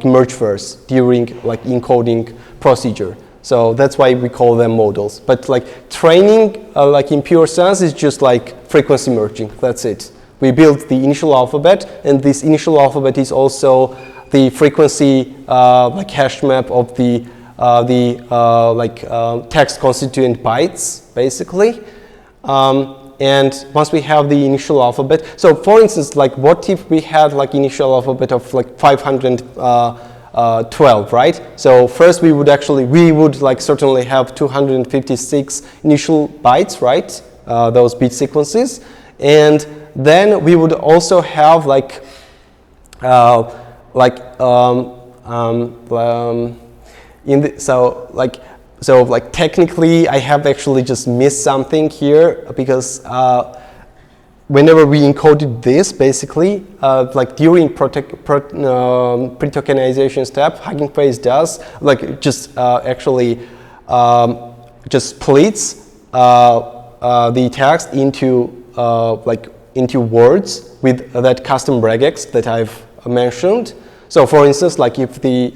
merge first during like encoding procedure. So that's why we call them models. But like training, like in pure sense, is just like frequency merging. That's it. We build the initial alphabet, and this initial alphabet is also the frequency like hash map of the text constituent bytes, basically. And once we have the initial alphabet, so for instance, like what if we had like initial alphabet of like 512, right? So first we would like certainly have 256 initial bytes, right? Those bit sequences, and then we would also have so technically I have actually just missed something here, because whenever we encoded this, basically, like during pre-tokenization step, Hugging Face does like just actually just splits the text into words with that custom regex that I've mentioned. So for instance, like if the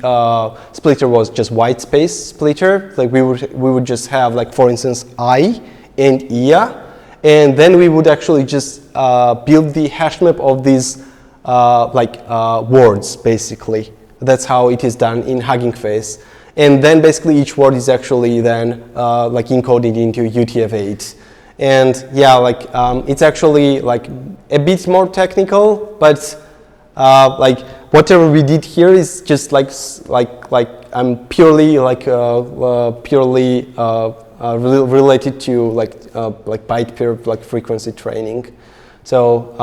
splitter was just white space splitter, like we would just have like, for instance, I and ia, and then we would actually just build the hash map of these words, basically. That's how it is done in Hugging Face. And then basically each word is actually then like encoded into UTF-8. And yeah, like it's actually like a bit more technical, but like whatever we did here is just I'm purely related to like byte pair like frequency training. So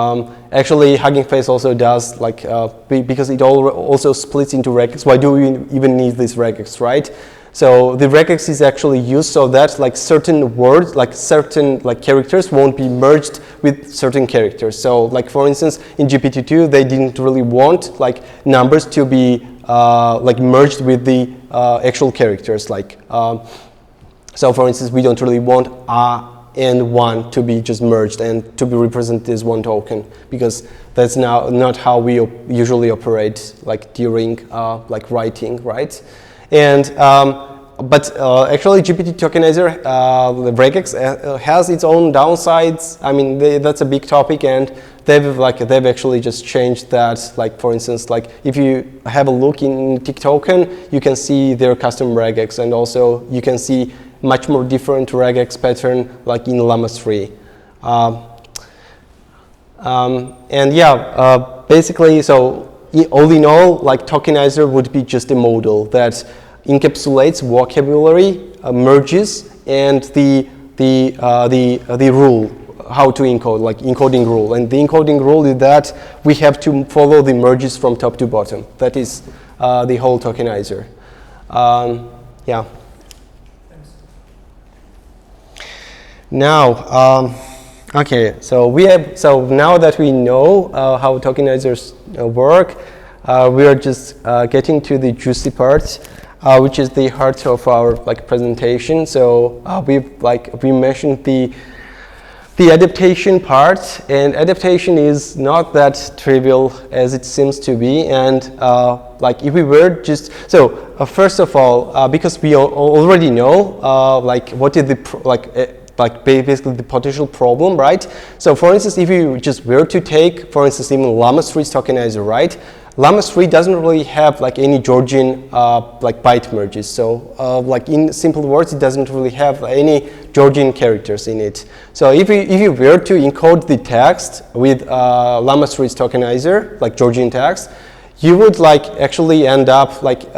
actually Hugging Face also does like because it also splits into regex. Why do we even need this regex, right? So the regex is actually used so that like certain words, like certain like characters won't be merged with certain characters. So like for instance in GPT-2 they didn't really want like numbers to be like merged with the actual characters. Like so for instance we don't really want and 1 to be just merged and to be represented as one token, because that's now not how we usually operate like during like writing, right? And but actually GPT Tokenizer, the regex has its own downsides. I mean that's a big topic, and they've actually just changed that. Like for instance, like if you have a look in TikToken, you can see their custom regex, and also you can see much more different regex pattern like in Llama 3. And yeah, basically, so all in all, like Tokenizer would be just a model that encapsulates vocabulary, merges, and the rule, how to encode, like encoding rule. And the encoding rule is that we have to follow the merges from top to bottom. That is the whole Tokenizer. Yeah. Now, okay, so now that we know how tokenizers work, we are just getting to the juicy part, which is the heart of our like presentation. So we mentioned the the adaptation part, and adaptation is not that trivial as it seems to be. And like if we were just first of all, because we already know like what is the like basically the potential problem, right? So for instance, if you just were to take, for instance, even Llama 3's tokenizer, right? Llama 3 doesn't really have like any Georgian like byte merges. So like in simple words, it doesn't really have any Georgian characters in it. So if you were to encode the text with Llama 3's tokenizer, like Georgian text, you would like actually end up like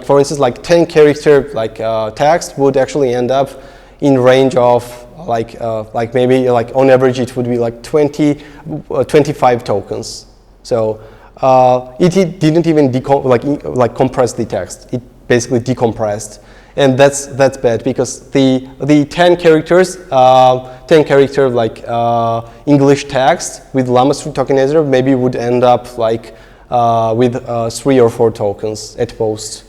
for instance, like 10 character like text would actually end up in range of like maybe like on average it would be like 25 tokens. So it didn't even like compress the text. It basically decompressed, and that's bad because the 10 characters 10 character like English text with Llama 3 tokenizer maybe would end up like with 3 or 4 tokens at most,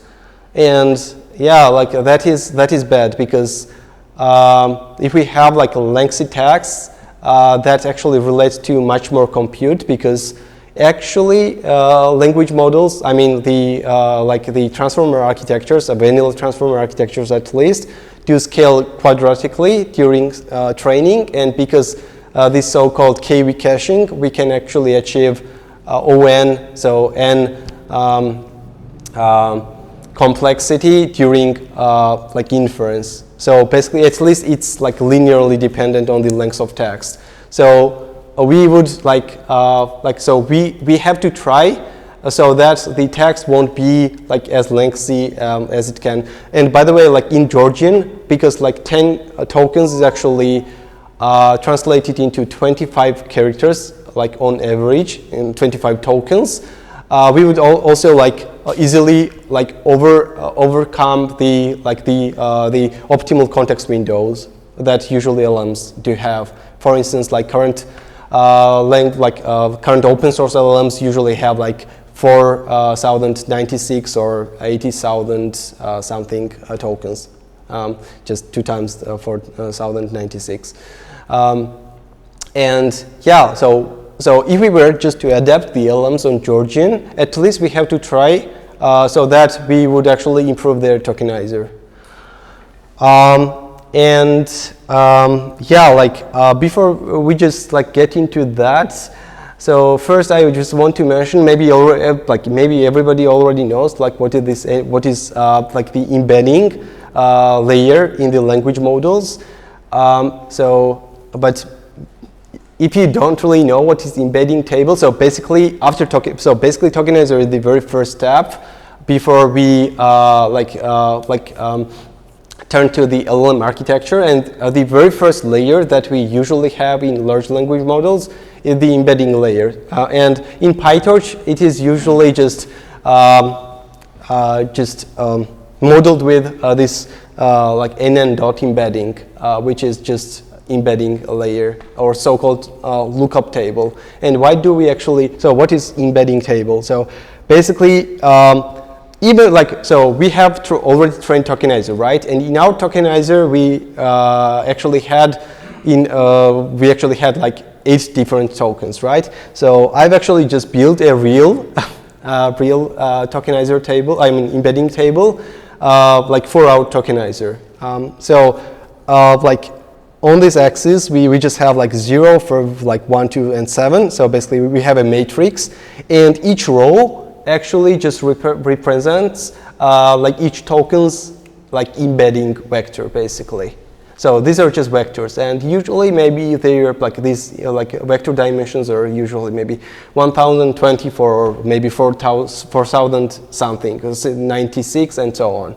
and yeah, like that is bad because if we have like a lengthy text, that actually relates to much more compute because actually language models, I mean the like the transformer architectures, vanilla transformer architectures at least, do scale quadratically during training, and because this so-called KV caching, we can actually achieve ON, so n complexity during like inference. So basically, at least it's like linearly dependent on the length of text. So we would so we have to try so that the text won't be like as lengthy as it can. And by the way, like in Georgian, because like 10 tokens is actually translated into 25 characters, like on average in 25 tokens. We would also like easily like overcome the optimal context windows that usually LLMs do have. For instance, like current current open source LLMs usually have like 4,096 or 80,000 something tokens, just 2 times 4,096, and yeah, so if we were just to adapt the LLMs on Georgian, at least we have to try so that we would actually improve their tokenizer. Yeah, like before we just like get into that, so first I just want to mention maybe everybody already knows like what is like the embedding layer in the language models. But if you don't really know what is the embedding table, so basically tokenizer is the very first step before we turn to the LLM architecture, and the very first layer that we usually have in large language models is the embedding layer. And in PyTorch, it is usually just modeled with this like NN dot embedding, which is just embedding a layer or so-called lookup table. And why do we actually, so what is embedding table? So basically, even like, so we have already trained tokenizer, right? And in our tokenizer, we actually had like 8 different tokens, right? So I've actually just built a real tokenizer table, I mean embedding table, like for our tokenizer. Like on this axis, we just have like 0 for like 1, 2, and 7. So basically we have a matrix, and each row actually just represents like each token's like embedding vector basically. So these are just vectors, and usually maybe they're like these like vector dimensions are usually maybe 1024 or maybe 4000 something, 96 and so on.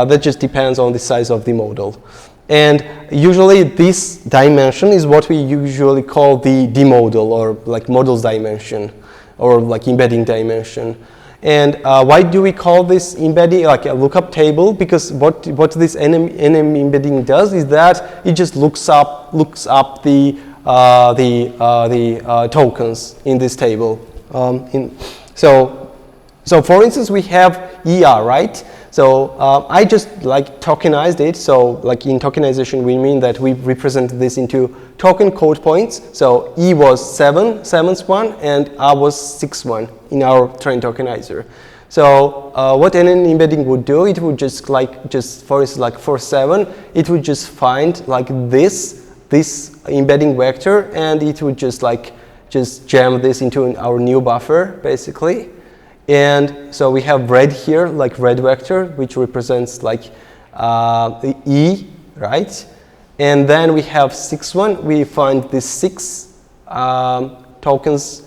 That just depends on the size of the model. And usually this dimension is what we usually call the D-model or like models dimension or like embedding dimension. And why do we call this embedding like a lookup table? Because what this NM embedding does is that it just looks up the tokens in this table. So for instance, we have ER, right? So I just like tokenized it. So like in tokenization, we mean that we represent this into token code points. So E was 7th one, and R was 6th one in our train tokenizer. So what an embedding would do, it would just for instance, like for 7, it would just find like this embedding vector, and it would just jam this into our new buffer, basically. And so we have red here, like red vector, which represents like the E, right? And then we have 6th one. We find this 6 tokens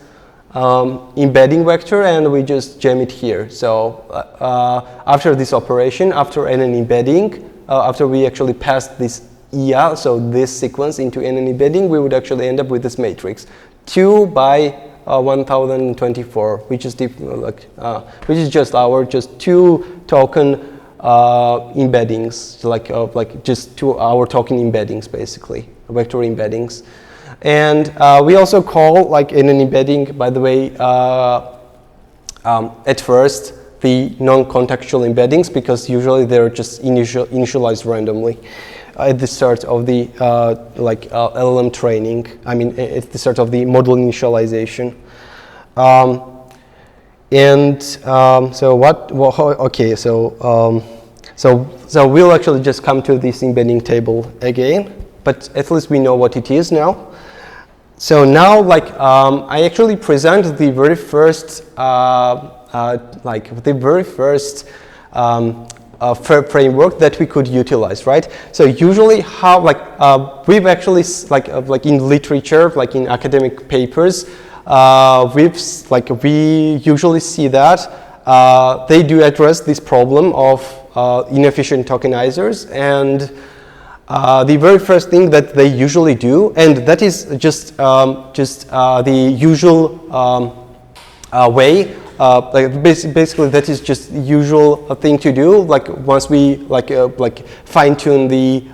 embedding vector, and we just jam it here. So after this operation, after an embedding, after we actually pass this EA, so this sequence into an embedding, we would actually end up with this matrix 2 by 1024, which is which is just our 2 token embeddings, so like just 2 our token embeddings, basically vector embeddings. And we also call like in an embedding, by the way, at first the non-contextual embeddings, because usually they're just initialized randomly at the start of the LLM training. I mean, at the start of the model initialization. So we'll actually just come to this embedding table again, but at least we know what it is now. So now, I actually present the very first, framework that we could utilize, right? So usually, how we've actually in literature, like in academic papers, we usually see that they do address this problem of inefficient tokenizers, and the very first thing that they usually do, and that is just the usual way. Basically, that is just the usual thing to do. Like once we fine tune the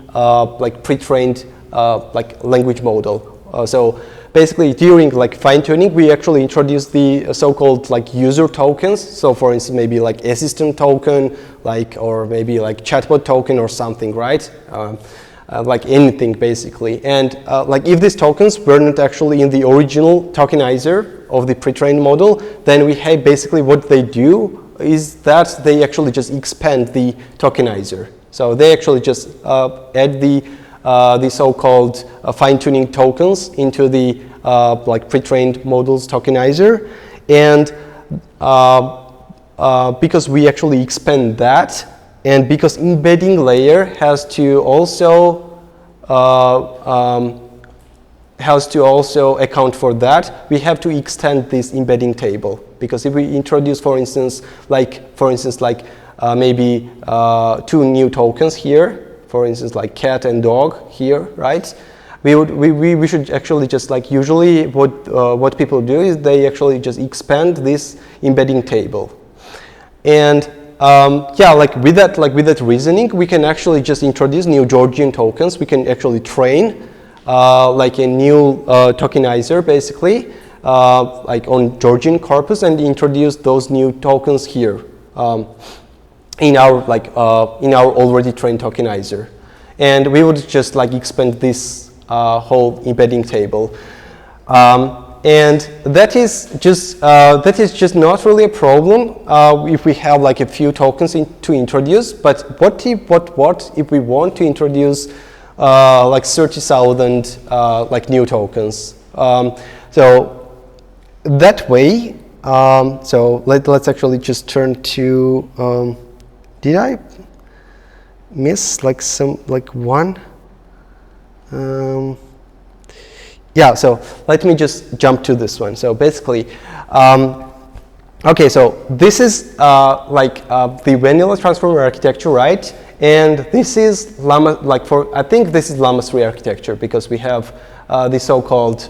pre-trained language model. So basically, during fine tuning, we actually introduce the so-called user tokens. So for instance, maybe assistant token, or maybe chatbot token or something, right? Anything basically. And if these tokens were not actually in the original tokenizer of the pre-trained model, then we have basically what they do is that they actually just expand the tokenizer. So they actually just add the so-called fine-tuning tokens into the pre-trained models tokenizer, and because we actually expand that, and because embedding layer has to also account for that, we have to extend this embedding table. Because if we introduce, for instance, maybe 2 new tokens here, for instance, like cat and dog here, right? We should actually just usually what people do is they actually just expand this embedding table, and with that reasoning, we can actually just introduce new Georgian tokens. We can actually train a new tokenizer, basically, on Georgian corpus, and introduce those new tokens here in our already trained tokenizer, and we would just expand this whole embedding table. And that is just not really a problem if we have a few tokens to introduce. But what if we want to introduce 30,000 new tokens? So that way, so let's actually just turn to. Did I miss one? Yeah, so let me just jump to this one. So basically, okay, so this is the vanilla transformer architecture, right? And this is Llama, I think this is Llama 3 architecture, because we have the so-called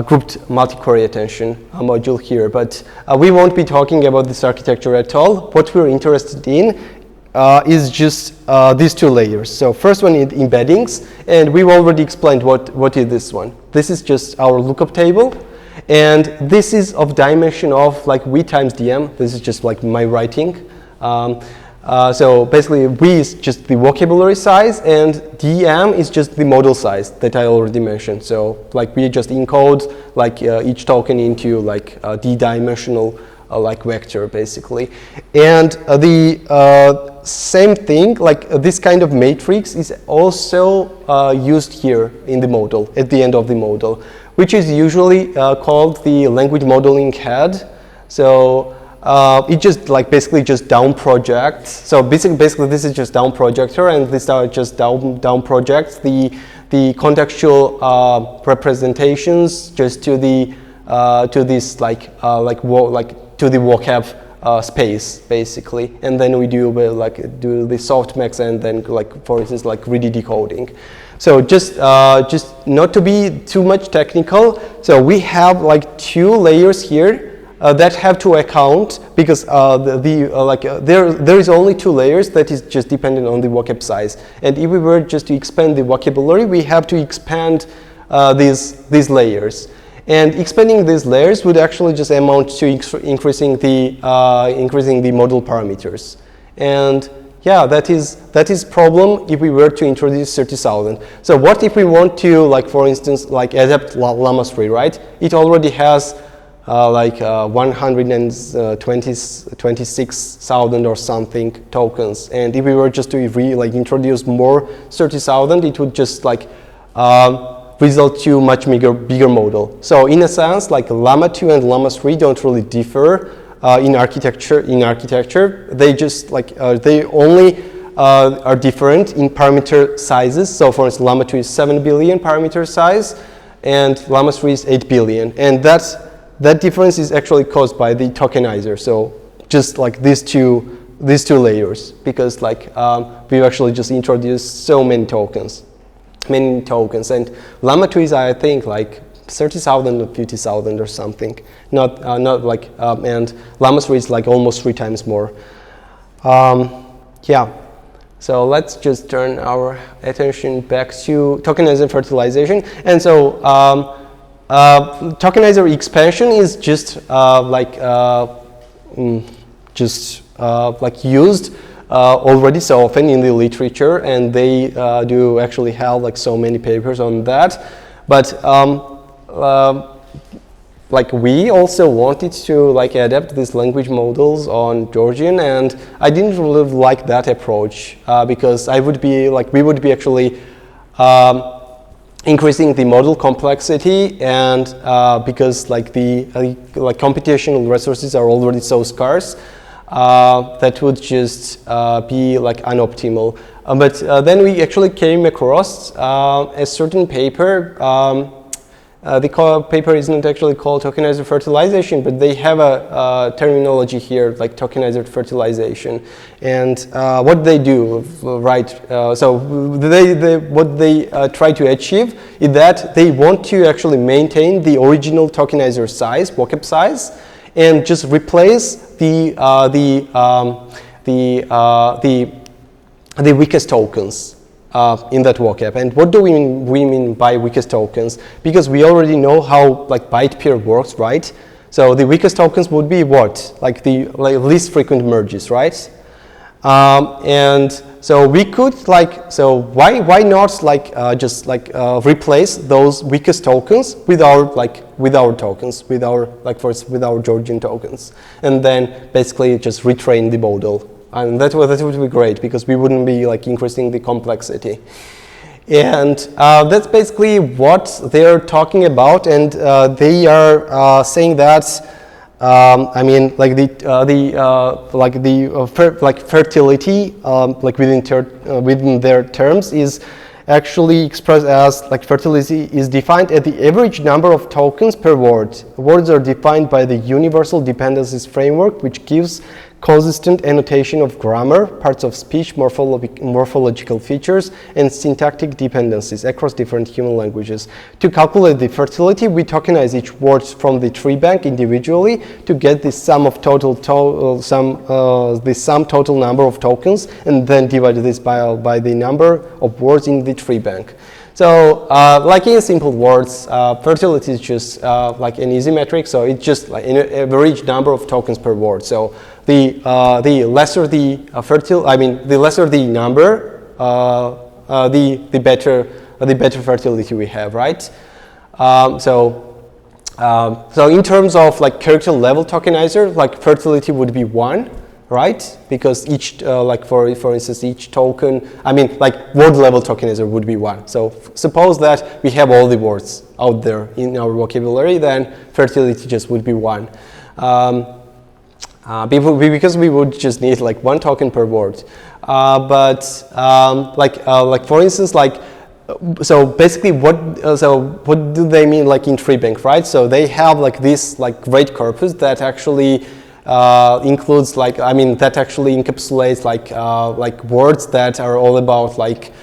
grouped multi-query attention module here. But we won't be talking about this architecture at all. What we're interested in is just these 2 layers. So first one is embeddings, and we've already explained what is this one. This is just our lookup table, and this is of dimension of v times dm. This is just my writing. So basically, V is just the vocabulary size, and DM is just the model size that I already mentioned. So like we just encode like each token into like a d-dimensional like vector basically. And the same thing, like this kind of matrix is also used here in the model, at the end of the model, which is usually called the language modeling head. So it just like basically just down projects. So basically this is just down projector, and these are just down projects. The contextual representations just to the to this to the vocab space basically, and then we do do the softmax, and then like for instance like redecoding. So just not to be too much technical. So we have like 2 layers here. That have to account, because there is only 2 layers that is just dependent on the vocab size. And if we were just to expand the vocabulary, we have to expand these layers. And expanding these layers would actually just amount to increasing the model parameters. And yeah, that is problem if we were to introduce 30,000. So what if we want to, like for instance, like adapt Llama 3, right? It already has 126,000 or something tokens, and if we were just to introduce more 30,000, it would just result to much bigger model. So in a sense, like Llama 2 and Llama 3 don't really differ in architecture. They just they only are different in parameter sizes. So for instance, Llama 2 is 7 billion parameter size, and Llama 3 is 8 billion, and that difference is actually caused by the tokenizer. So just like these two layers, because we've actually just introduced so many tokens, and Llama 2 is I think like 30,000 or 50,000 or something, and Llama 3 is like almost 3 times more. Yeah. So let's just turn our attention back to tokenizer fertilization, and so. Tokenizer expansion is just used already so often in the literature, and they do actually have like so many papers on that. But we also wanted to adapt these language models on Georgian, and I didn't really like that approach because we would be actually increasing the model complexity, and because the computational resources are already so scarce, that would just be unoptimal. But then we actually came across a certain paper. The paper isn't actually called tokenizer fertilization, but they have a terminology here like tokenizer fertilization. And what they do, right? So what they try to achieve is that they want to actually maintain the original tokenizer size, vocab size, and just replace the weakest tokens. In that vocab. And what do we mean by weakest tokens? Because we already know how byte pair works, right? So the weakest tokens would be what? The least frequent merges, right? And so we could so why not just replace those weakest tokens with our tokens, with our Georgian tokens, and then basically just retrain the model. And that would be great, because we wouldn't be increasing the complexity. And that's basically what they're talking about. And they are saying that fertility within their terms is actually expressed as fertility is defined at the average number of tokens per word. Words are defined by the universal dependencies framework, which gives consistent annotation of grammar, parts of speech, morphological features, and syntactic dependencies across different human languages. To calculate the fertility, we tokenize each word from the tree bank individually to get the sum total number of tokens, and then divide this by the number of words in the tree bank. So, in simple words, fertility is just an easy metric. So it's just an average number of tokens per word. So the lesser the the lesser the number, the better fertility we have, right? So in terms of like character level tokenizer, like fertility would be 1, right? Because each, like for instance, each token, like word level tokenizer would be 1. So suppose that we have all the words out there in our vocabulary, then fertility just would be 1. Because we would just need like 1 token per word. Like for instance, like, so basically what do they mean like in TreeBank, right? So they have like this like great corpus that actually includes like, that actually encapsulates like words that are all about like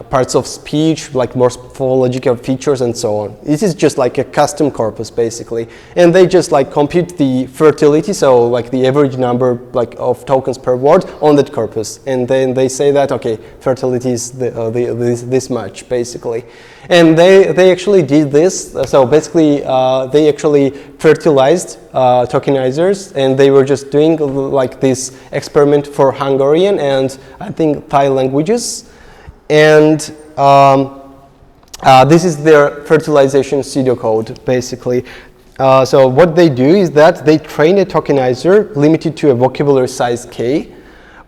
parts of speech, like morphological features and so on. This is just like a custom corpus basically, and they just like compute the fertility, so like the average number like of tokens per word on that corpus, and then they say that okay, fertility is this much basically, and they actually did this. So basically, they actually fertilized tokenizers, and they were just doing like this experiment for Hungarian and I think Thai languages. And this is their fertilization pseudocode, basically. So what they do is that they train a tokenizer limited to a vocabulary size k,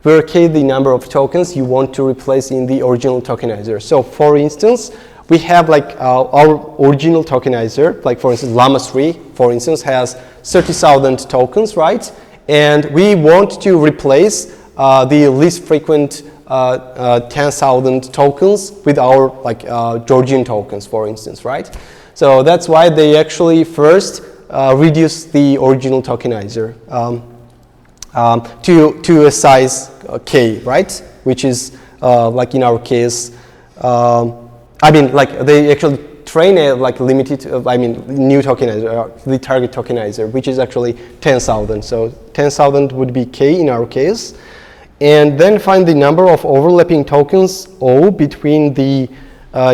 where k the number of tokens you want to replace in the original tokenizer. So for instance, we have like our original tokenizer, like for instance, Llama 3, for instance, has 30,000 tokens, right? And we want to replace the least frequent 10,000 tokens with our like Georgian tokens, for instance, right? So that's why they actually first reduce the original tokenizer to a size k, right? Which is like in our case, like they actually train a like limited, new tokenizer, the target tokenizer, which is actually 10,000. So 10,000 would be k in our case. And then find the number of overlapping tokens O between the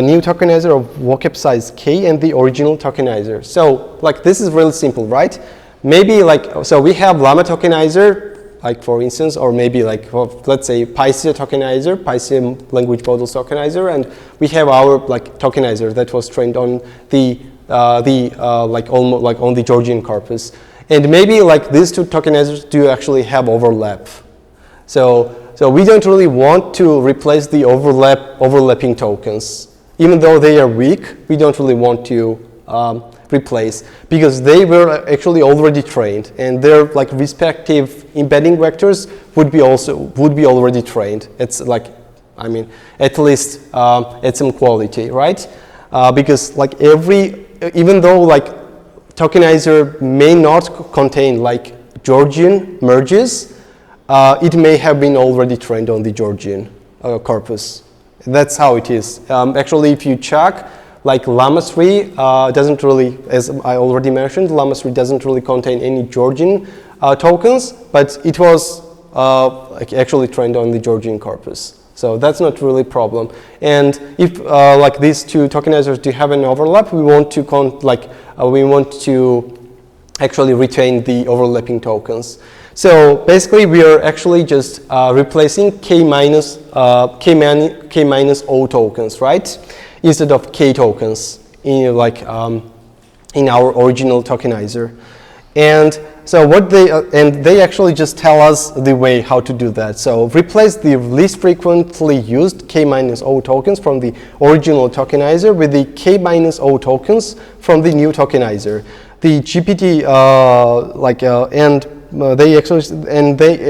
new tokenizer of vocab size k and the original tokenizer. So like this is really simple, right? Maybe like, so we have Llama tokenizer, like for instance, or maybe like, well, let's say Pythia tokenizer, Pythia language model tokenizer, and we have our like tokenizer that was trained on the like almost like on the Georgian corpus. And maybe like these two tokenizers do actually have overlap. So we don't really want to replace the overlapping tokens. Even though they are weak, we don't really want to replace, because they were actually already trained, and their like respective embedding vectors would be already trained. It's like, at least at some quality, right? Because like even though like tokenizer may not contain like Georgian merges, it may have been already trained on the Georgian corpus. That's how it is. Actually, if you check, like Llama 3 doesn't really, as I already mentioned, Llama 3 doesn't really contain any Georgian tokens, but it was like actually trained on the Georgian corpus. So that's not really a problem. And if like these two tokenizers do have an overlap, we want to actually retain the overlapping tokens. So basically, we are actually just replacing k minus O tokens, right, instead of k tokens in like in our original tokenizer. And so what they actually just tell us the way how to do that. So replace the least frequently used k minus O tokens from the original tokenizer with the k minus O tokens from the new tokenizer. The GPT they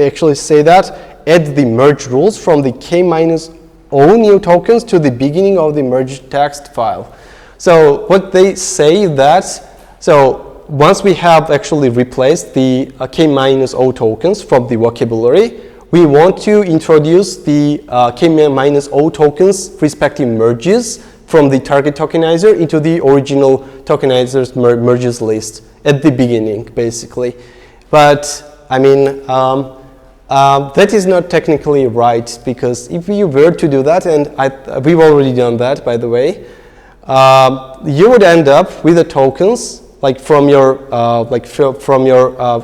actually say that add the merge rules from the k minus O new tokens to the beginning of the merged text file. So what they say that, so once we have actually replaced the k minus O tokens from the vocabulary, we want to introduce the k minus O tokens respective merges from the target tokenizer into the original tokenizer's merges list at the beginning, basically. But that is not technically right, because if you were to do that, and we've already done that, by the way, you would end up with the tokens like from your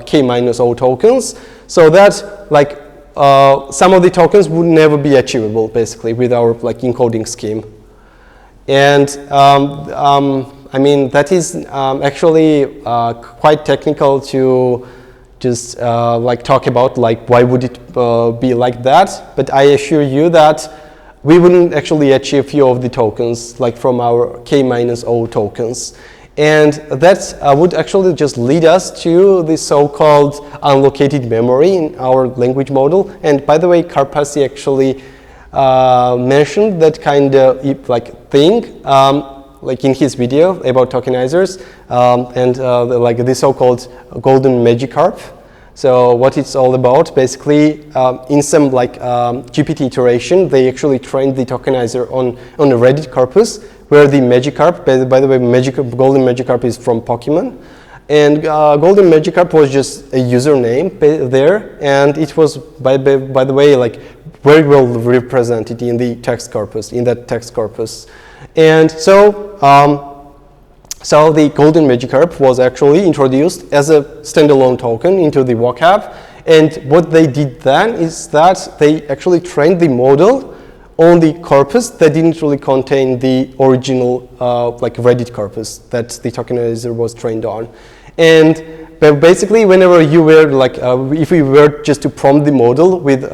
K-O tokens, so that like some of the tokens would never be achievable basically with our like encoding scheme. And I mean that is actually quite technical to just like talk about like why would it be like that, but I assure you that we wouldn't actually achieve few of the tokens like from our K-O tokens. And that would actually just lead us to the so-called unallocated memory in our language model. And by the way, Karpasi actually mentioned that kind of like thing like in his video about tokenizers and like the so-called golden Magikarp. So what it's all about, basically, in some like GPT iteration, they actually trained the tokenizer on a Reddit corpus, where the Magikarp, by the way, golden Magikarp is from Pokemon, and golden Magikarp was just a username there, and it was by the way like very well represented in the text corpus, in that text corpus, and so. So the golden Magikarp was actually introduced as a standalone token into the vocab, and what they did then is that they actually trained the model on the corpus that didn't really contain the original like Reddit corpus that the tokenizer was trained on. And basically, whenever you were like, if we were just to prompt the model with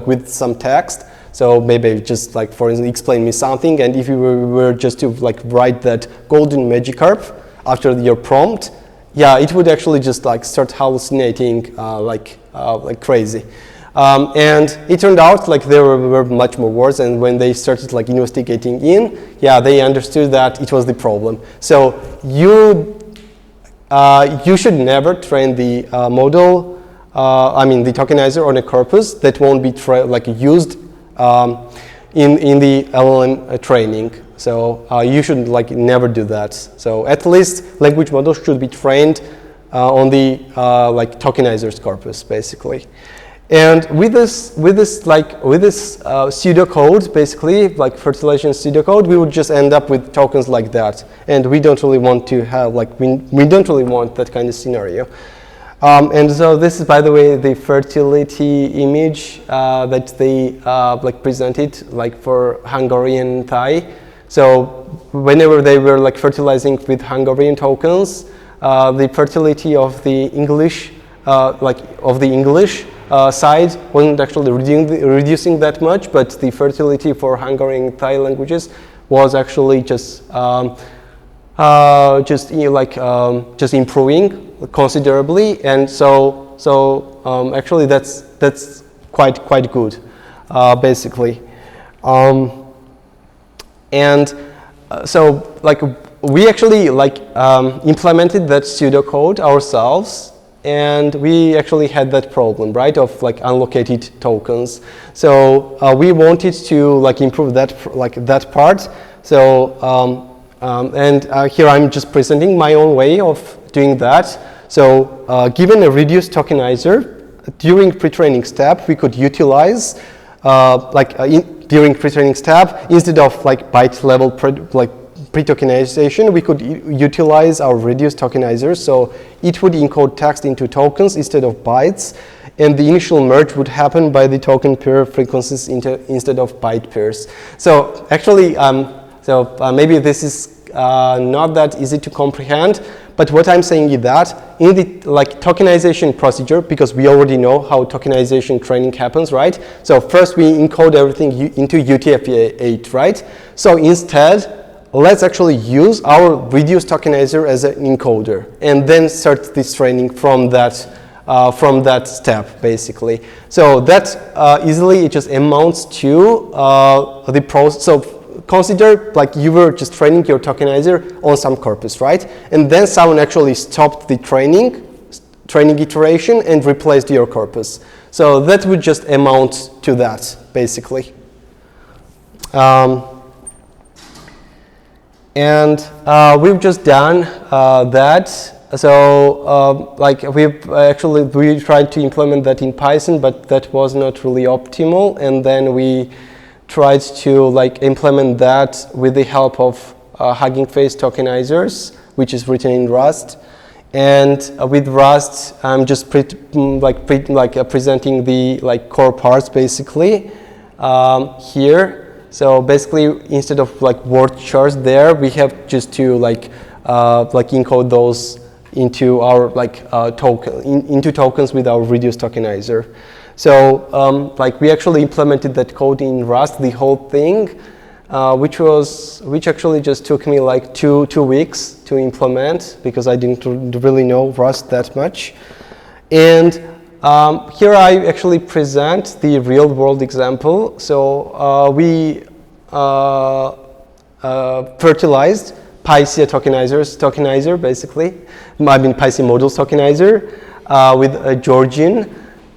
with some text, so maybe just like, for instance, explain me something, and if you were just to like write that golden Magikarp after your prompt, yeah, it would actually just like start hallucinating like crazy. And it turned out like there were much more words, and when they started like investigating in, yeah, they understood that it was the problem. So you should never train the model, I mean the tokenizer on a corpus that won't be used in the LLM training. So you should like never do that. So at least language models should be trained on the like tokenizer's corpus basically. And with this pseudocode, basically like fertilization pseudocode, we would just end up with tokens like that, and we don't really want to have like we don't really want that kind of scenario. And so this is, by the way, the fertility image that they like presented like for Hungarian Thai. So whenever they were like fertilizing with Hungarian tokens, the fertility of the English side wasn't actually reducing that much, but the fertility for Hungarian Thai languages was actually just improving considerably, and so actually that's quite good, basically, and so like we actually like implemented that pseudocode ourselves, and we actually had that problem, right, of like unallocated tokens. So we wanted to like improve that part. So and here I'm just presenting my own way of doing that. So given a reduced tokenizer, during pre-training step, we could utilize during pre-training step, instead of like byte level pre-tokenization, we could utilize our reduced tokenizer. So it would encode text into tokens instead of bytes, and the initial merge would happen by the token pair frequencies instead of byte pairs. So actually, maybe this is not that easy to comprehend, but what I'm saying is that in the like tokenization procedure, because we already know how tokenization training happens, right? So first we encode everything into UTF-8, right? So instead, let's actually use our reduced tokenizer as an encoder, and then start this training from that step, basically. So that easily it just amounts to the process. So consider like you were just training your tokenizer on some corpus, right? And then someone actually stopped the training iteration and replaced your corpus. So that would just amount to that, basically. And we've just done that. So like we tried to implement that in Python, but that was not really optimal. And then we tried to like implement that with the help of Hugging Face Tokenizers, which is written in Rust. And with Rust, I'm just presenting the core parts basically here. So basically, instead of word charts there, we have just to encode those into our into tokens with our reduced tokenizer. So we actually implemented that code in Rust, the whole thing, which actually just took me like two weeks to implement because I didn't really know Rust that much. And here I actually present the real world example. So we fertilized PyC tokenizer basically. I mean PyC models tokenizer with a Georgian.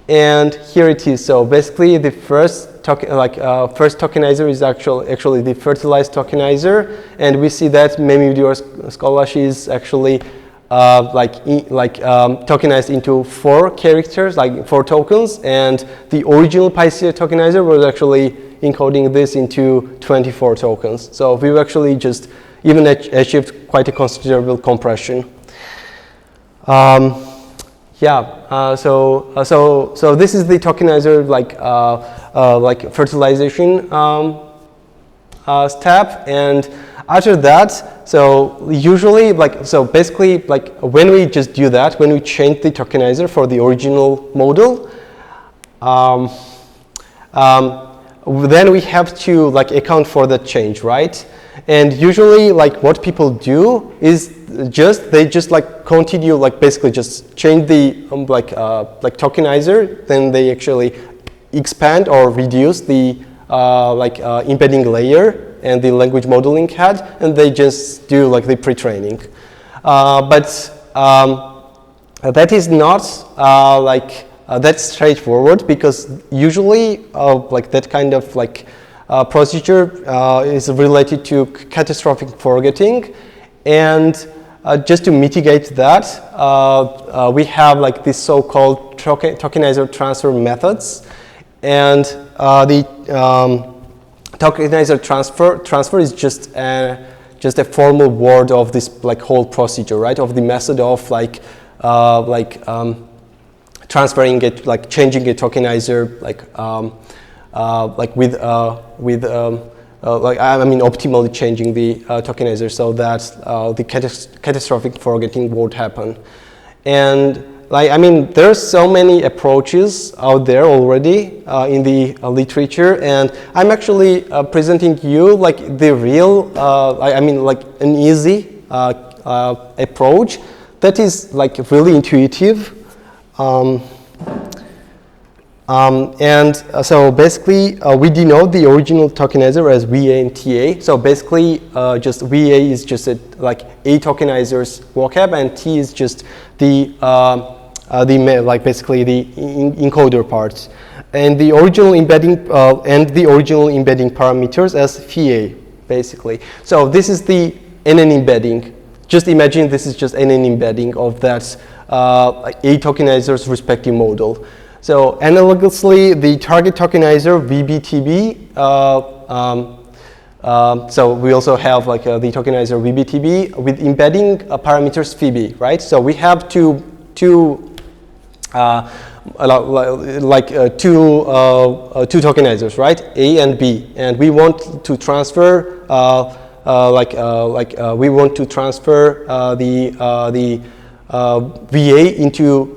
And here it is. So basically, the first tokenizer is actually the fertilized tokenizer, and we see that Memivdor Skolash is actually tokenized into 4 characters, 4 tokens, and the original PyC tokenizer was actually encoding this into 24 tokens. So we've actually just even achieved quite a considerable compression. So this is the tokenizer fertilization step, and after that, so usually basically when we just do that, when we change the tokenizer for the original model, then we have to account for that change, right? And usually what people do is they just continue basically just change the tokenizer, then they actually expand or reduce the embedding layer and the language modeling head, and they just do the pre-training. But that is not that straightforward, because usually that kind of procedure is related to catastrophic forgetting, and just to mitigate that, we have this so-called tokenizer transfer methods, and the tokenizer transfer is just a formal word of this whole procedure, right? Of the method of transferring it, changing a tokenizer, optimally changing the tokenizer so that the catastrophic forgetting won't happen. And there are so many approaches out there already in the literature, and I'm actually presenting you the real, an easy approach that is really intuitive. So basically, we denote the original tokenizer as VA and TA. So basically, just VA is just a tokenizer's vocab, and T is just the basically the encoder parts, and the original embedding parameters as VA basically. So this is the NN embedding. Just imagine this is just NN embedding of that A tokenizer's respective model. So analogously, the target tokenizer VBTB. So we also have the tokenizer VBTB with embedding parameters Phoebe, right? So we have two tokenizers, right? A and B, and we want to transfer the VA into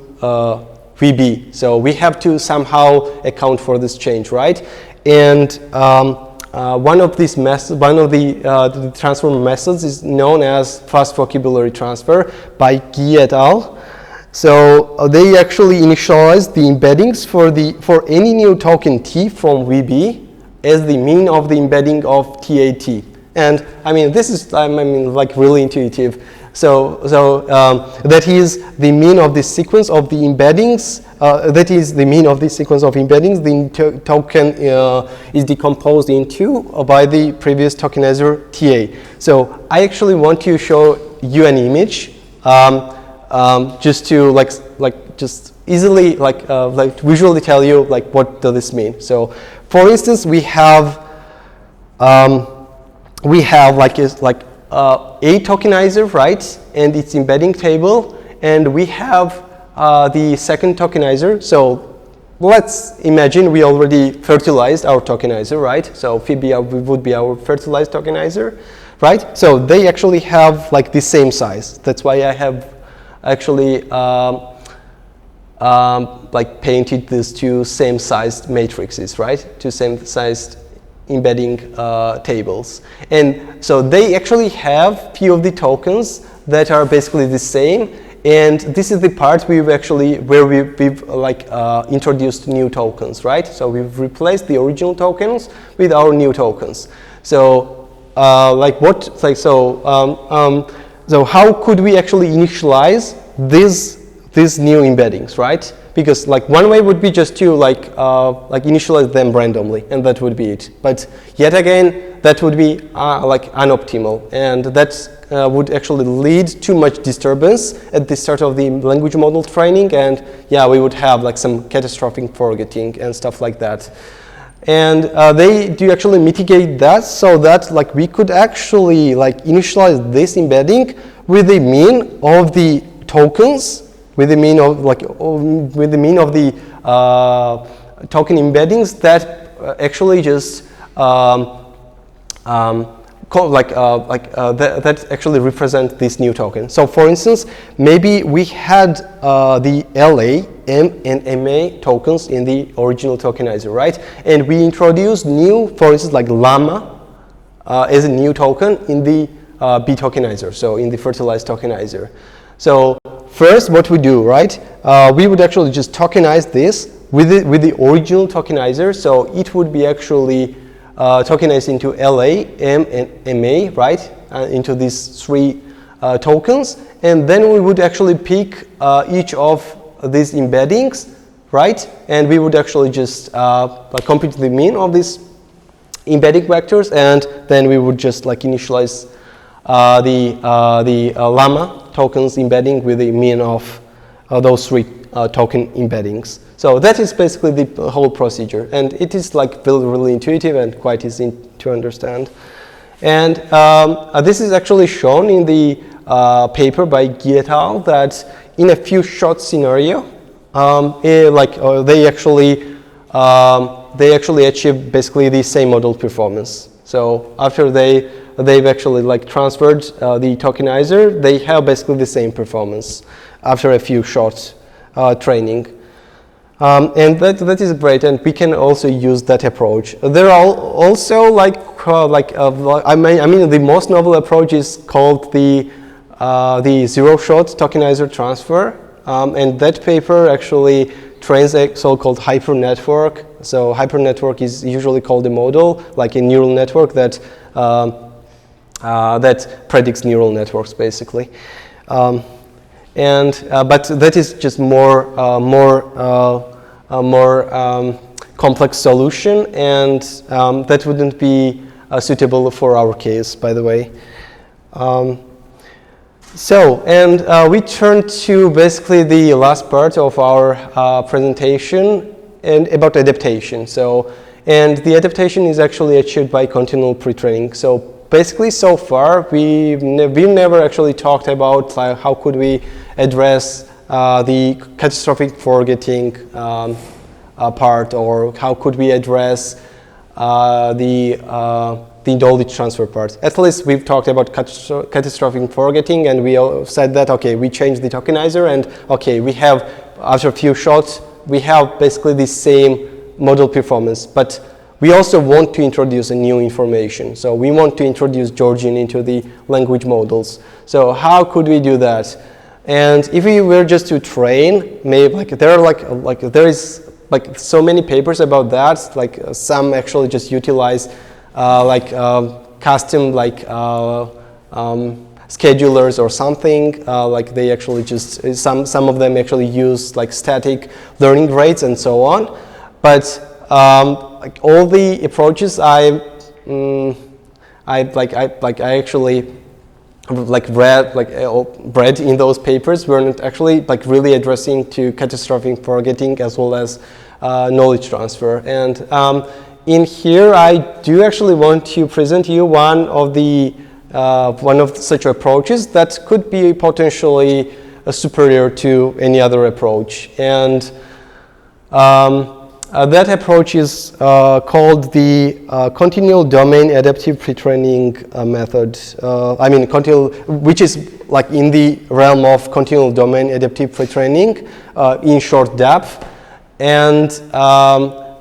VB. So we have to somehow account for this change, right? And one of these methods, the transfer methods is known as fast vocabulary transfer by Guy et al. So they actually initialize the embeddings for any new token T from VB as the mean of the embedding of TAT. And this is really intuitive. So that is the mean of the sequence of the embeddings. That is the mean of the sequence of embeddings. The token is decomposed into by the previous tokenizer TA. So I actually want to show you an image, just to just easily visually tell you what does this mean. So for instance, we have a tokenizer, right, and its embedding table, and we have the second tokenizer. So let's imagine we already fertilized our tokenizer, right? So Phoebe would be our fertilized tokenizer, right? So they actually have like the same size. That's why I have actually like painted these two same-sized matrices, right? Two same-sized embedding tables. And so they actually have few of the tokens that are basically the same. And this is the part we've like introduced new tokens, right? So we've replaced the original tokens with our new tokens. So so how could we actually initialize these new embeddings, right? Because like one way would be just to like initialize them randomly, and that would be it. But yet again, that would be like unoptimal, and that would actually lead to much disturbance at the start of the language model training, and yeah, we would have like some catastrophic forgetting and stuff like that. And they do actually mitigate that so that like we could actually like initialize this embedding with the mean of the tokens, with the mean of like the token embeddings that actually just that actually represent this new token. So for instance, maybe we had the LA, M, and MA tokens in the original tokenizer, right? And we introduced new, for instance, like llama as a new token in the B tokenizer, so in the fertilized tokenizer. So first, what we do, right? We would actually just tokenize this with the original tokenizer. So it would be actually tokenized into LA, M, and MA, right? Into these three tokens. And then we would actually pick each of these embeddings, right? And we would actually just compute the mean of these embedding vectors, and then we would just like initialize the llama tokens embedding with the mean of those three token embeddings. So that is basically the whole procedure, and it is like really intuitive and quite easy to understand. And this is actually shown in the paper by Guy et al. That in a few shot scenario, they actually achieve basically the same model performance. So after they've actually like transferred the tokenizer, they have basically the same performance after a few shots training. And that is great, and we can also use that approach. There are also I mean the most novel approach is called the zero-shot tokenizer transfer, and that paper actually trains a so-called hypernetwork. So hypernetwork is usually called a model, like a neural network that that predicts neural networks, basically. But that is just more complex solution, and that wouldn't be suitable for our case, by the way. We turn to basically the last part of our presentation and about adaptation. And the adaptation is actually achieved by continual pretraining. So basically, so far we've never actually talked about how could we address the catastrophic forgetting part, or how could we address the knowledge transfer part. At least we've talked about catastrophic forgetting, and we all said that, okay, we changed the tokenizer, and okay, we have, after a few shots, we have basically the same model performance, but we also want to introduce a new information. So we want to introduce Georgian into the language models. So how could we do that? And if we were just to train, maybe there is so many papers about that. Some actually just utilize custom schedulers or something. They actually just some of them actually use static learning rates and so on. But all the approaches I actually read in those papers were not actually really addressing to catastrophic forgetting as well as knowledge transfer. And in here, I do actually want to present you one of the one of such approaches that could be potentially superior to any other approach. And that approach is called the continual domain adaptive pre-training method. I mean, which is like in the realm of continual domain adaptive pre-training, in short DAP. And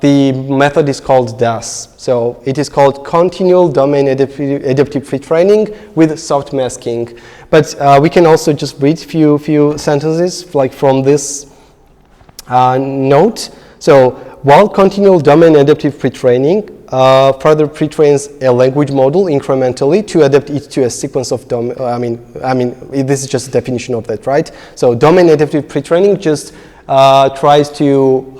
the method is called DAS. So it is called continual domain adaptive pre-training with soft masking. But we can also just read few sentences like from this note. So while continual domain adaptive pre-training further pre-trains a language model incrementally to adapt it to a sequence of domain. I mean, this is just a definition of that, right? So domain adaptive pre-training just tries to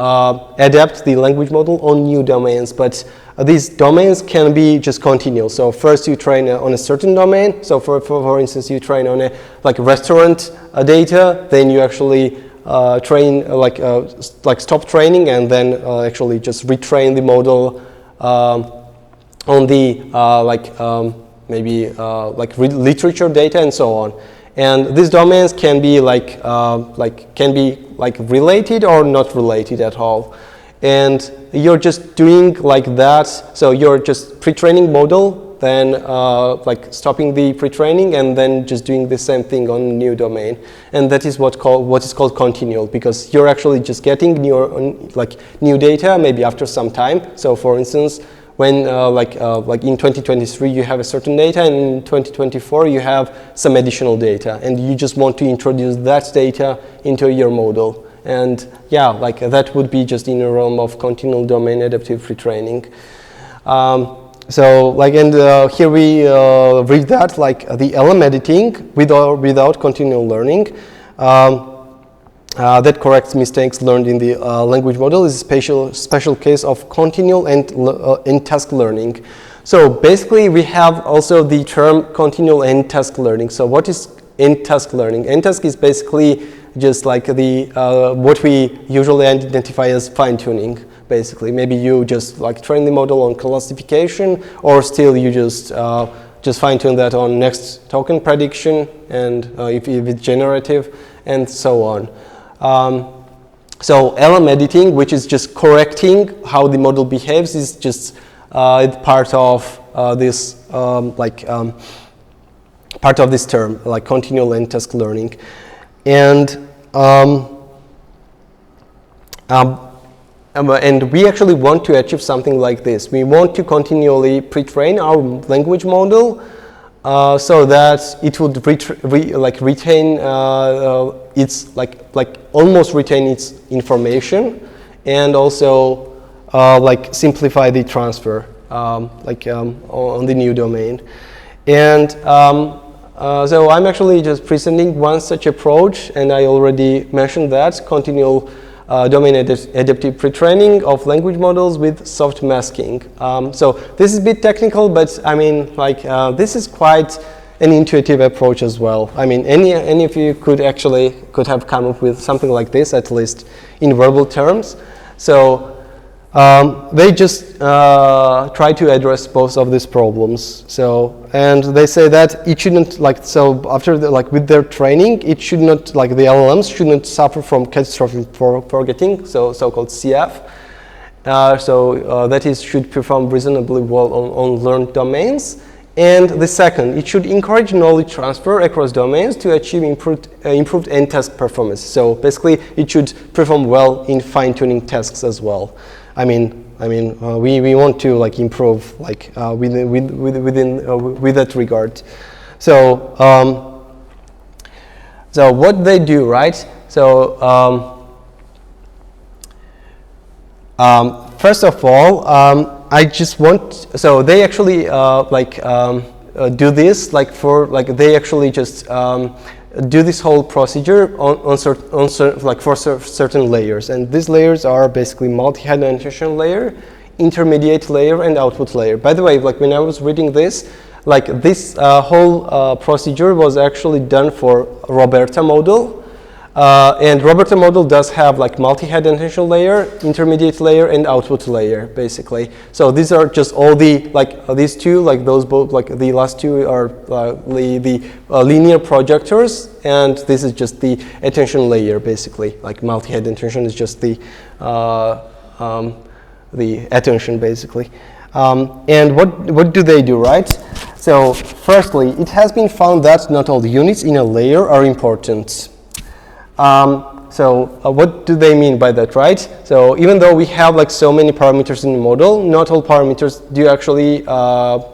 adapt the language model on new domains, but these domains can be just continual. So first you train on a certain domain. So for instance, you train on a like restaurant data, then you actually train like stop training and then actually just retrain the model on the maybe literature data and so on. And these domains can be related or not related at all. And you're just doing like that. So you're just pre-training model, then like stopping the pre-training, and then just doing the same thing on a new domain. And that is what is called continual, because you're actually just getting new data maybe after some time. So for instance, when like in 2023 you have a certain data, and in 2024 you have some additional data, and you just want to introduce that data into your model. And yeah, like that would be just in the realm of continual domain adaptive pre-training. So like, and here we read that like the LM editing with or without continual learning that corrects mistakes learned in the language model is a special case of continual and task learning. So basically we have also the term continual and task learning. So what is end task learning? End task is basically just like the what we usually identify as fine-tuning. Basically, maybe you just like train the model on classification, or still you just fine-tune that on next token prediction, and if it's generative, and so on. So LM editing, which is just correcting how the model behaves, is just part of this part of this term, like continual and task learning. And we actually want to achieve something like this. We want to continually pre-train our language model so that it would retain its almost retain its information, and also simplify the transfer on the new domain. And so I'm actually just presenting one such approach, and I already mentioned that continual domain adaptive pre-training of language models with soft masking. So this is a bit technical, but I mean, this is quite an intuitive approach as well. I mean, any of you could have come up with something like this, at least in verbal terms. So they just try to address both of these problems. So, and they say that it shouldn't after with their training, it should not the LLMs should not suffer from catastrophic forgetting, so-called CF. That is, should perform reasonably well on learned domains. And the second, it should encourage knowledge transfer across domains to achieve improved end task performance. So basically, it should perform well in fine-tuning tasks as well. I mean, we want to improve with that regard. So so what they do, right? So first of all, I just want, so they actually do this they actually just do this whole procedure for certain layers, and these layers are basically multi-head annotation layer, intermediate layer, and output layer. By the way, when I was reading this, this whole procedure was actually done for Roberta model, And Roberta model does have like multi-head attention layer, intermediate layer, and output layer, basically. So these are just all the, like these two, like those both, like the last two are the linear projectors, and this is just the attention layer, basically. Like multi-head attention is just the attention, basically. And what do they do, right? So firstly, it has been found that not all the units in a layer are important. What do they mean by that, right? So even though we have like so many parameters in the model, not all parameters do actually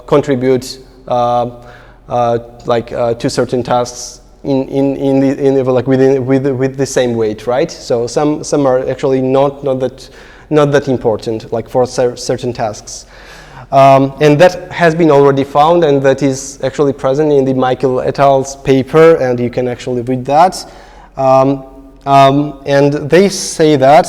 contribute to certain tasks with the same weight, right? So some are actually not that important, like for certain tasks. And that has been already found, and that is actually present in the Michael et al.'s paper, and you can actually read that. And they say that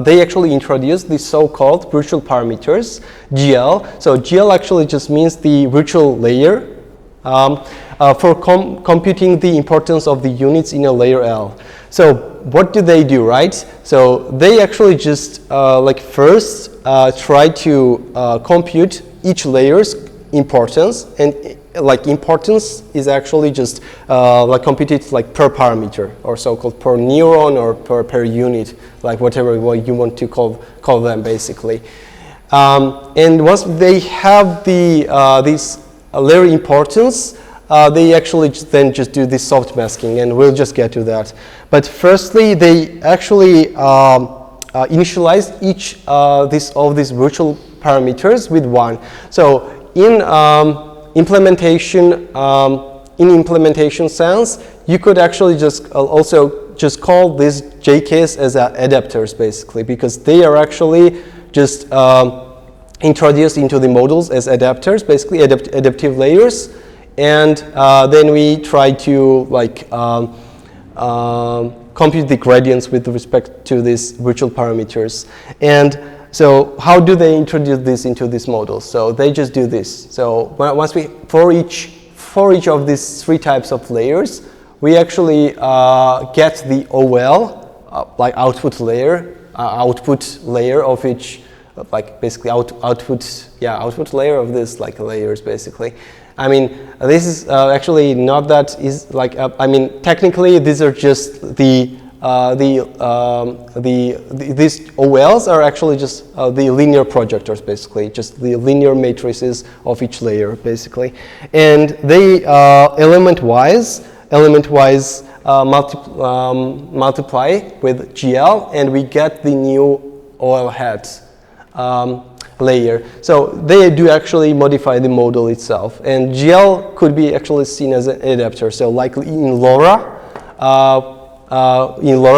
they actually introduced the so-called virtual parameters, GL. So GL actually just means the virtual layer for computing the importance of the units in a layer L. So what do they do, right? So they actually just first try to compute each layer's importance, and importance is actually just computed like per parameter, or so-called per neuron, or per unit, like whatever you want to call them, basically. And once they have this layer importance, they actually then just do this soft masking, and we'll just get to that. But firstly, they actually initialize each of these virtual parameters with 1. So in implementation sense, you could actually just also just call these JKs as adapters, basically, because they are actually just introduced into the models as adapters, basically adaptive layers. And then we try to compute the gradients with respect to these virtual parameters. And so how do they introduce this into this model? So they just do this. So once for each of these 3 types of layers, we actually get the OL, output layer of each, basically output layer of this layers, basically. I mean, this is actually not that is technically these are just these OLs are actually just the linear projectors, basically, just the linear matrices of each layer, basically. And they element-wise multiply with GL, and we get the new OL heads layer. So they do actually modify the model itself, and GL could be actually seen as an adapter. So like in LoRa,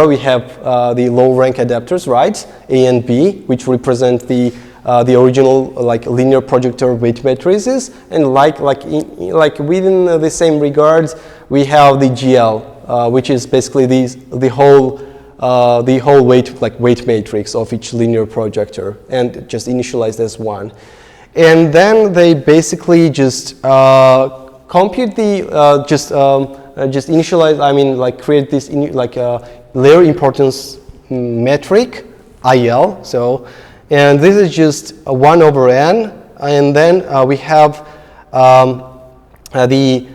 we have the low rank adapters, right? A and B, which represent the original linear projector weight matrices, and within the same regards, we have the GL, which is basically the whole weight matrix of each linear projector, and just initialized as 1. And then they basically just compute the just initialize. Create this layer importance metric IL. So, and this is just 1 over n, and then we have the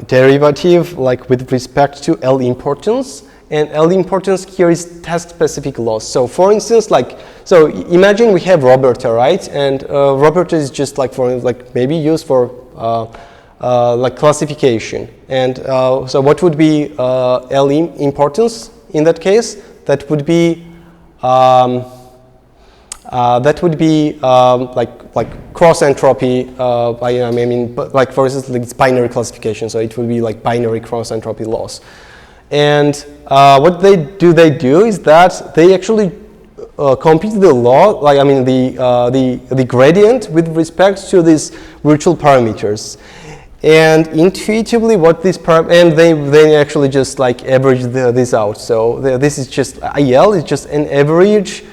derivative with respect to L importance. And L importance here is task-specific loss. So for instance, so imagine we have Roberta, right? And Roberta is just maybe used for classification. And so what would be L importance in that case? That would be cross entropy. For instance, it's binary classification. So it would be binary cross entropy loss. And what they do is that they actually compute the law, the gradient with respect to these virtual parameters. And intuitively, what this and they actually just average this out. So this is just IL is just an average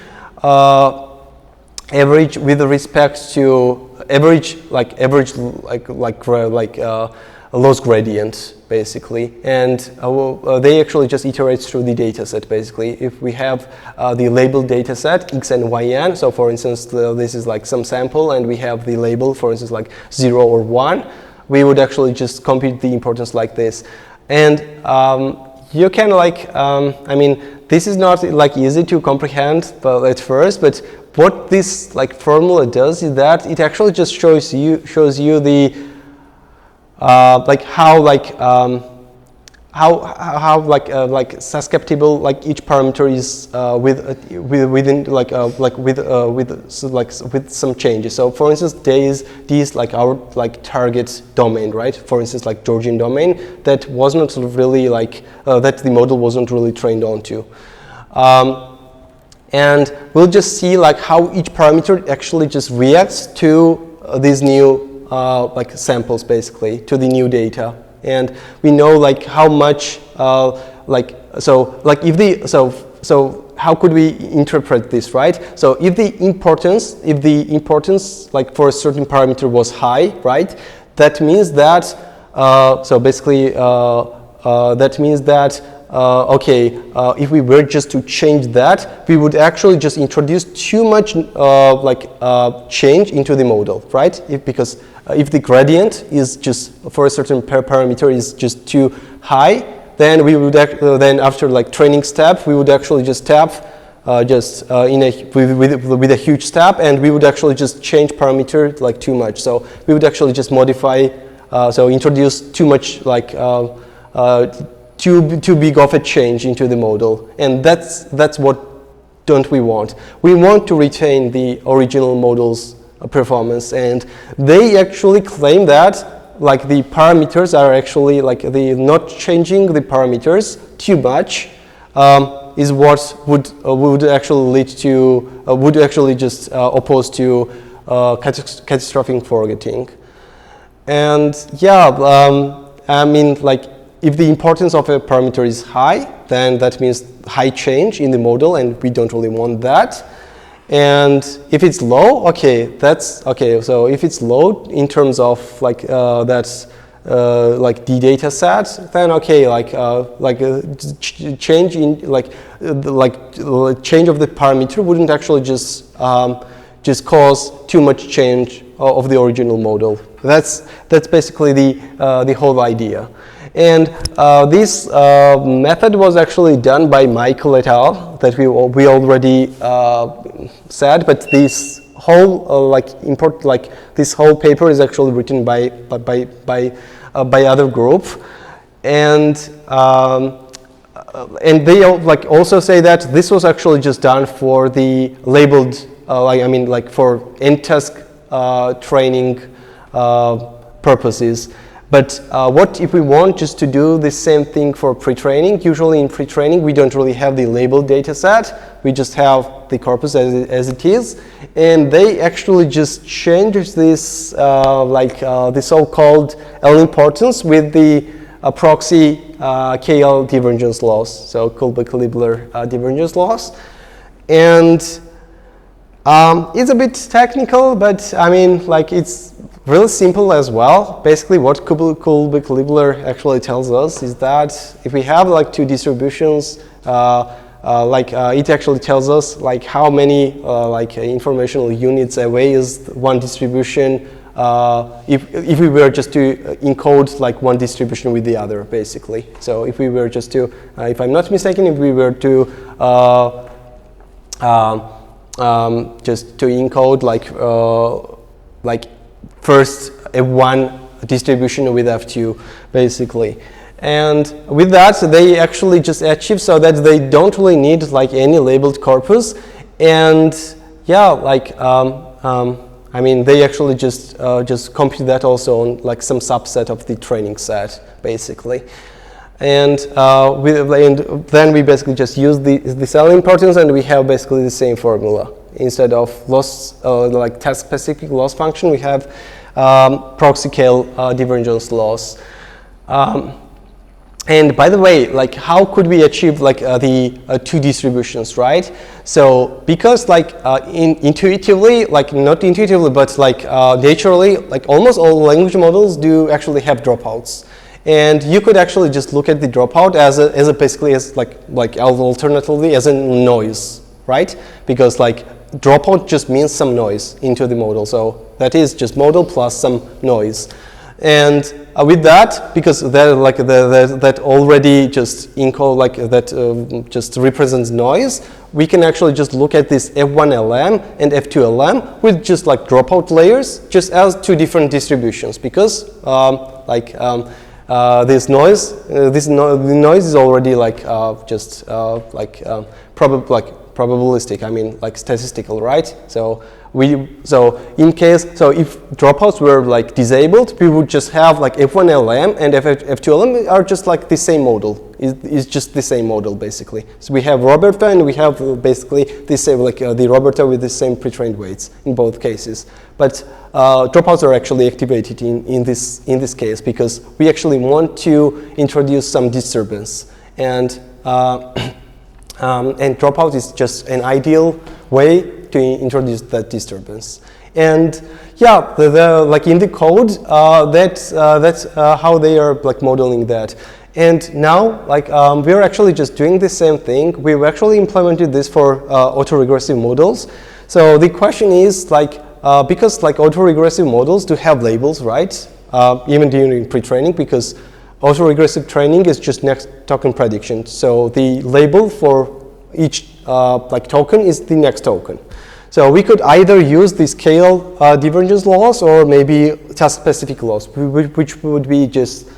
with respect to loss gradient, basically. And they actually just iterate through the data set, basically. If we have the labeled data set, x and yn, so for instance, this is like some sample, and we have the label, for instance, like 0 or 1, we would actually just compute the importance like this. And you can like, I mean, this is not like easy to comprehend at first, but what this like formula does is that it actually just shows you the like how susceptible like each parameter is with some changes. So for instance, these like our like target domain, right? For instance, like Georgian domain that was not really like that the model wasn't really trained onto. And we'll just see like how each parameter actually just reacts to these new like samples, basically, to the new data. And we know like how much so how could we interpret this, right? So if the importance like for a certain parameter was high, right? That means that so basically that means that if we were just to change that, we would actually just introduce too much change into the model, right? Because if the gradient is just for a certain parameter is just too high, then we would then after like training step, we would actually just tap with a huge step, and we would actually just change parameter like too much. So we would actually just modify, so introduce too much like too big of a change into the model, and that's what don't we want. We want to retain the original model's performance, and they actually claim that like the parameters are actually like the not changing the parameters too much is what would actually lead to would actually just oppose to catastrophic forgetting. And yeah, I mean like if the importance of a parameter is high, then that means high change in the model, and we don't really want that. And if it's low, okay, that's okay. So if it's low in terms of like that's like the data set, then okay, change in change of the parameter wouldn't actually just cause too much change of the original model. That's basically the whole idea. And this method was actually done by Michael et al. That we already said, but this whole this whole paper is actually written by other group, and they also say that this was actually just done for the labeled for end-task training purposes. But what if we want just to do the same thing for pre-training? Usually in pre-training, we don't really have the labeled data set. We just have the corpus as it is. And they actually just change this, the so-called L importance with the proxy KL divergence loss, so Kullback-Leibler divergence loss. And it's a bit technical, but I mean, like it's really simple as well. Basically, what Kullback-Leibler actually tells us is that if we have like two distributions, it actually tells us like how many informational units away is one distribution if we were just to encode like one distribution with the other, basically. So if we were just to, if I'm not mistaken, if we were to just to encode like first a one distribution with F2, basically. And with that, they actually just achieve so that they don't really need like any labeled corpus. And yeah, I mean, they actually just compute that also on like some subset of the training set, basically. And then we basically just use the cell importance, and we have basically the same formula. Instead of loss, like task-specific loss function, we have proxy KL divergence loss. And by the way, like how could we achieve like the two distributions, right? So because like intuitively, like not intuitively, but like naturally, like almost all language models do actually have dropouts. And you could actually just look at the dropout as a basically as like alternatively as a noise, right? Because like dropout just means some noise into the model. So that is just model plus some noise. And with that, because that like that already just encode like that just represents noise, we can actually just look at this F1 LM and F2 LM with just like dropout layers, just as two different distributions. Because this noise, the noise is already like probabilistic. I mean, like statistical, right? So if dropouts were like disabled, we would just have like F1 LM and F2 LM are just like the same model. It's just the same model basically. So we have Roberta and we have basically the same like the Roberta with the same pre-trained weights in both cases. But dropouts are actually activated in this case because we actually want to introduce some disturbance, and dropout is just an ideal way to introduce that disturbance. And yeah, like in the code, that's how they are like modeling that. And now, like we're actually just doing the same thing. We've actually implemented this for autoregressive models. So the question is like because like autoregressive models do have labels, right? Even during pre-training, because autoregressive training is just next token prediction. So the label for each like token is the next token. So we could either use the scale divergence loss or maybe task-specific loss, which would be just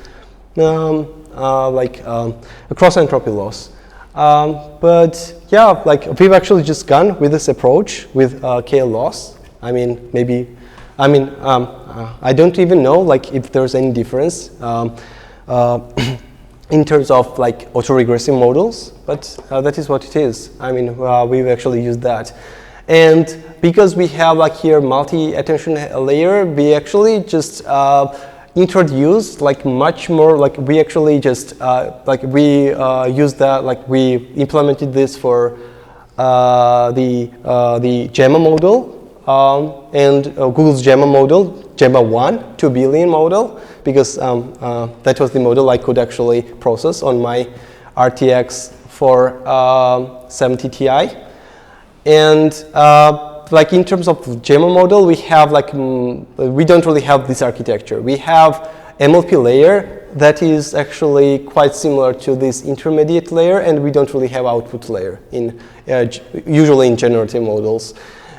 like a cross-entropy loss. But yeah, like we've actually just gone with this approach with KL loss. I mean, maybe, I don't even know like if there's any difference in terms of like autoregressive models, but that is what it is. I mean, we've actually used that. And because we have like here multi-attention layer, we actually just introduced like much more, like we actually just like we used that, like we implemented this for the Gemma model and Google's Gemma model, Gemma 1, 2 billion model, because that was the model I could actually process on my RTX 470 Ti. And like in terms of Gemma model, we have like, we don't really have this architecture. We have MLP layer that is actually quite similar to this intermediate layer, and we don't really have output layer in usually in generative models.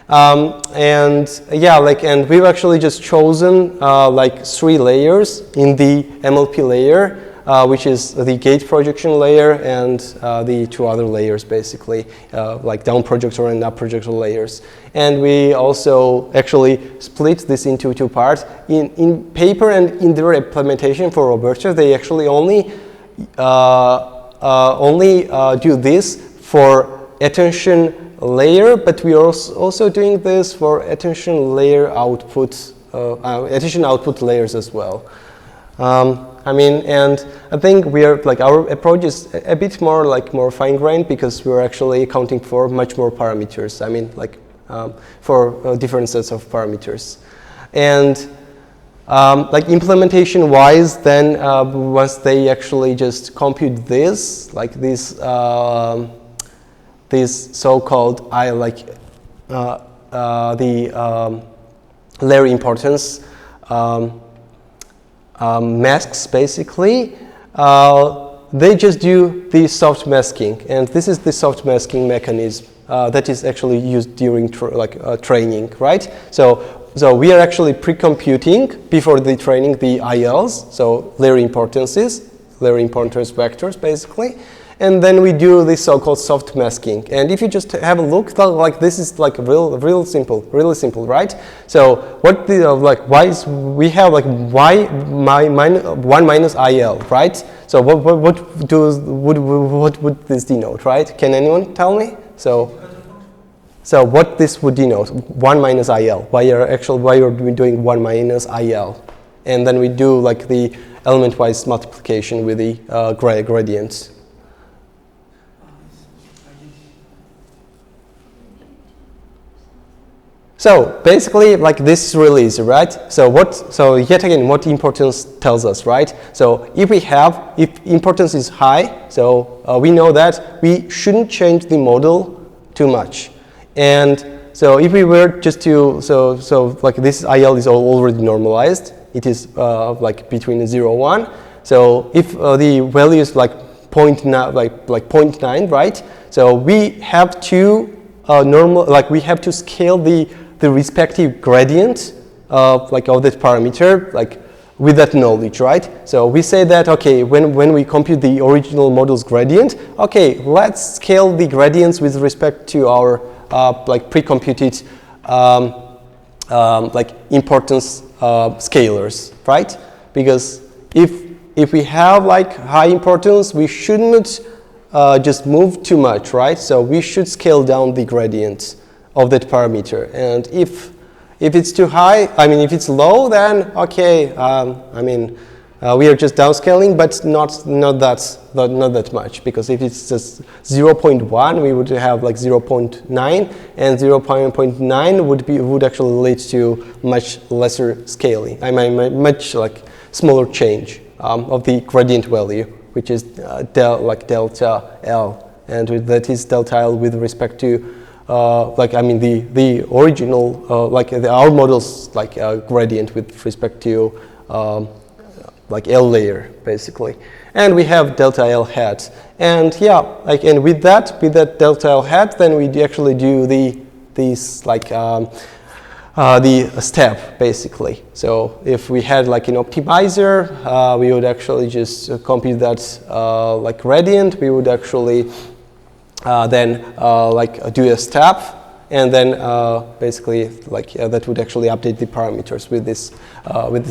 And yeah, like, and we've actually just chosen like 3 layers in the MLP layer, which is the gate projection layer and the 2 other layers, basically, like down projector and up projector layers. And we also actually split this into 2 parts. In paper and in their implementation for Roberta, they actually only do this for attention layer, but we are also doing this for attention layer output, attention output layers as well. I mean, and I think we are like our approach is a bit more like more fine-grained because we're actually accounting for much more parameters. I mean, like for different sets of parameters, and like implementation-wise, then once they actually just compute this, like this so-called the layer importance masks, basically, they just do the soft masking, and this is the soft masking mechanism that is actually used during training, right? So we are actually pre-computing before the training the ILs, so layer importances, layer importance vectors, basically. And then we do this so-called soft masking. And if you just have a look, like this is like really simple, right? So what the like why is we have like y 1 minus IL, right? So what would this denote, right? Can anyone tell me? So what this would denote? 1 minus IL. Why are we doing 1 minus IL? And then we do like the element-wise multiplication with the gradients. So basically, like this is really easy, right? So yet again, what importance tells us, right? So if importance is high, so we know that we shouldn't change the model too much. And so if we were just to, so like this IL is already normalized. It is like between 0 and 1. So if the value is like 0.9, like 0.9, right? So we have to we have to scale the respective gradient of that parameter, like with that knowledge, right? So we say that, okay, when we compute the original model's gradient, okay, let's scale the gradients with respect to our pre-computed importance scalars, right? Because if we have high importance, we shouldn't just move too much, right? So we should scale down the gradient of that parameter. And if it's too high, if it's low, then okay, we are just downscaling, but not that much, because if it's just 0.1, we would have 0.9, and 0.9 would actually lead to much lesser scaling. Much smaller change of the gradient value, which is delta L, and that is delta L with respect to the original, our model's gradient with respect to L layer, basically. And we have delta L hat. And yeah, and with that delta L hat, then we actually do the step, basically. So if we had an optimizer, we would actually just compute that gradient. We would actually then do a step, and then basically that would actually update the parameters with this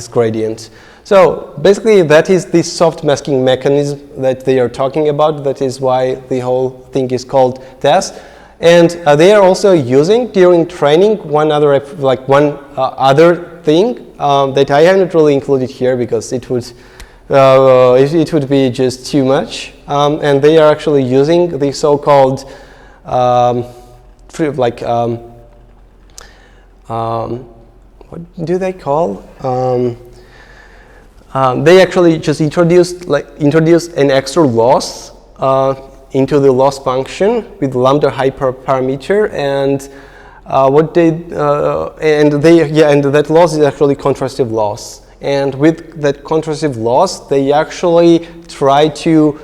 gradient. So basically that is the soft masking mechanism that they are talking about. That is why the whole thing is called test. And they are also using during training one other thing that I haven't really included here because it would be just too much. And they are actually using the so-called what do they call? They actually just introduced an extra loss into the loss function with lambda hyperparameter, and and that loss is actually contrastive loss. And with that contrastive loss, they actually try to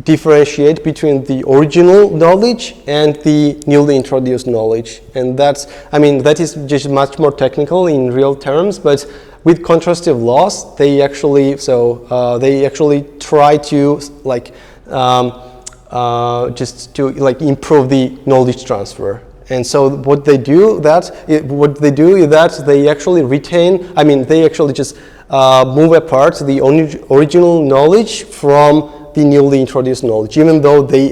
differentiate between the original knowledge and the newly introduced knowledge. And that is just much more technical in real terms, but with contrastive loss, they actually try to just to improve the knowledge transfer. And so what they do is that they actually retain, they actually just move apart the original knowledge from the newly introduced knowledge, even though they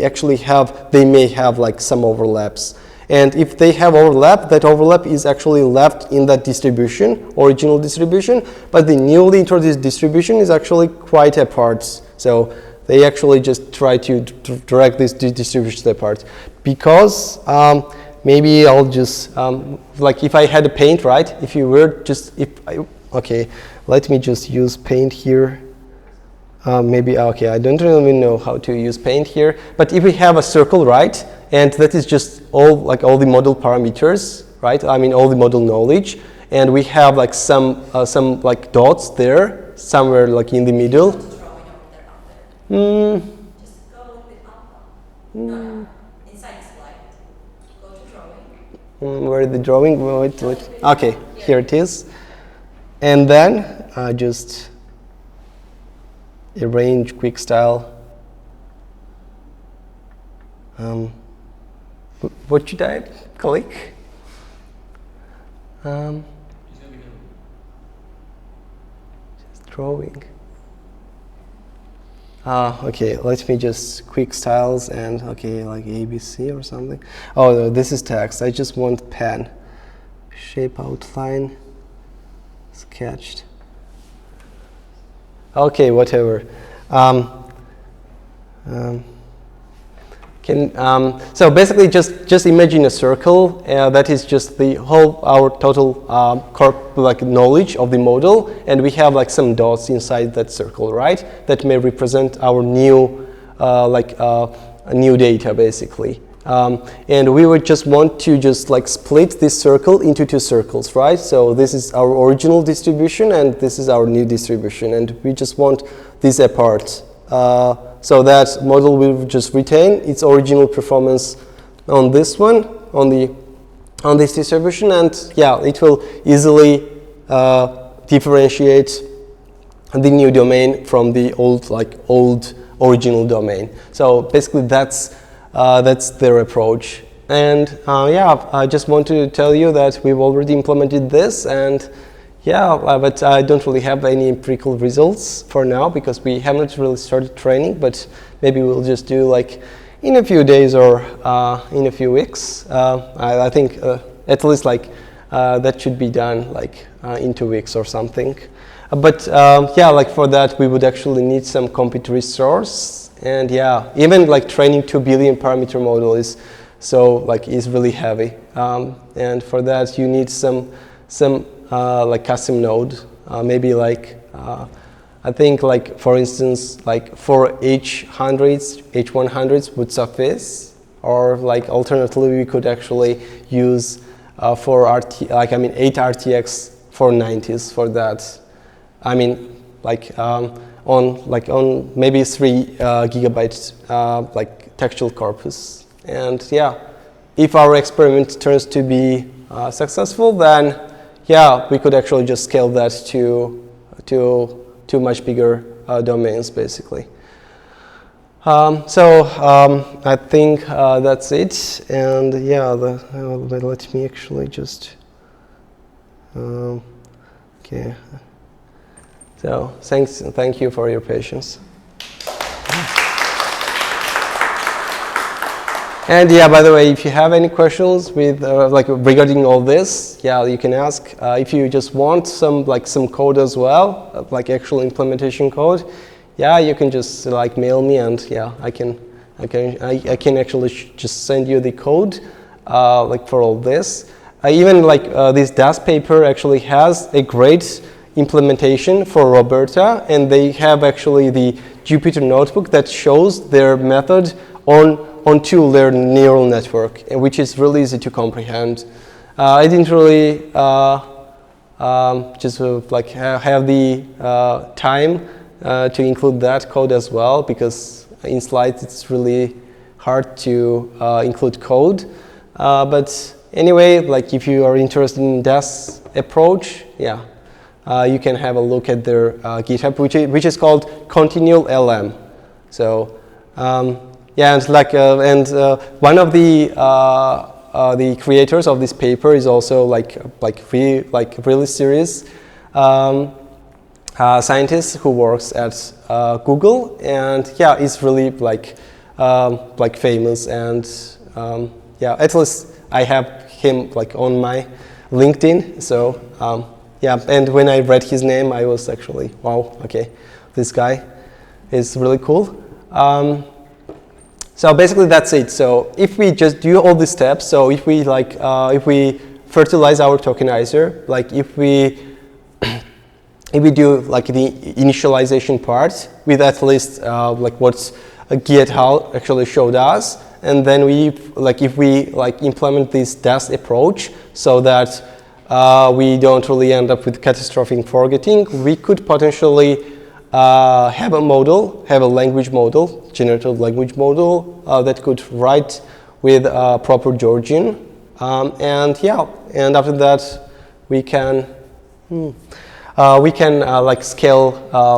may have some overlaps. And if they have overlap, that overlap is actually left in that distribution, original distribution, but the newly introduced distribution is actually quite apart. So they actually just try to drag these distributions apart. Because maybe I'll just, if I had a paint, right? If you were just, let me just use paint here. I don't really know how to use paint here. But if we have a circle, right? And that is just all the model parameters, right? All the model knowledge. And we have some dots there, somewhere in the middle. Just go a little bit up. No. Inside the slide. Go to drawing. Where the drawing? Wait. Okay, here it is. And then just arrange quick style. What should I click? Just drawing. Okay, let me just quick styles and ABC or something. Oh, no, this is text. I just want pen. Shape outline. Sketched. Okay, whatever. So basically, just imagine a circle that is just the whole our total like knowledge of the model, and we have like some dots inside that circle, right? That may represent our new new data, basically. And we would just want to just like split this circle into two circles, right? So this is our original distribution, and this is our new distribution, and we just want these apart. So that model will just retain its original performance on this one, on this distribution, and yeah, it will easily differentiate the new domain from the old original domain. So basically, that's their approach. And yeah, I just want to tell you that we've already implemented this, and yeah, but I don't really have any empirical results for now because we haven't really started training, but maybe we'll just do like in a few days or in a few weeks. I think at least like that should be done like in 2 weeks or something. But yeah, like for that we would actually need some compute resource, and yeah, even like training 2 billion parameter model is really heavy, and for that you need some like custom node, maybe like I think like for instance like 4 H100s, H100s would suffice, or like alternatively we could actually use 8 RTX 490s for that. I mean like on maybe 3 gigabytes like textual corpus, and yeah, if our experiment turns to be successful, then yeah, we could actually just scale that to much bigger domains, basically. I think that's it, and yeah, let me actually just okay. So thank you for your patience. And yeah, by the way, if you have any questions with regarding all this, yeah, you can ask. If you just want some code as well, like actual implementation code, yeah, you can just like mail me, and yeah, I can actually just send you the code like for all this. Even like this DAS paper actually has a great implementation for Roberta, and they have actually the Jupyter notebook that shows their method on two-layer neural network, which is really easy to comprehend. I didn't really just like have the time to include that code as well, because in slides it's really hard to include code. But anyway, like if you are interested in DAS approach, yeah, you can have a look at their GitHub, which is called Continual LM. So. Yeah, and like one of the creators of this paper is also really serious scientist who works at Google, and yeah, is really like famous, and yeah, at least I have him like on my LinkedIn. So yeah, and when I read his name, I was actually, wow, okay, this guy is really cool. So basically that's it. So if we just do all these steps, so if we fertilize our tokenizer, like if we do like the initialization part with at least like what Guy et al. Actually showed us, and then if we implement this DAS approach so that we don't really end up with catastrophic forgetting, we could potentially have a language model, generative language model that could write with proper Georgian, and yeah, and after that we can like scale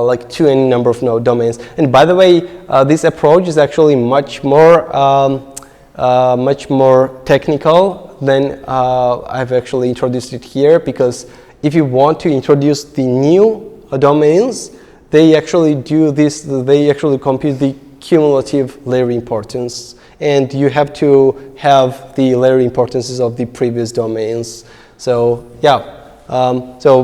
like to any number of node domains. And by the way, this approach is actually much more technical than I've actually introduced it here, because if you want to introduce the new domains, they actually do this, they actually compute the cumulative layer importance, and you have to have the layer importances of the previous domains. So yeah, So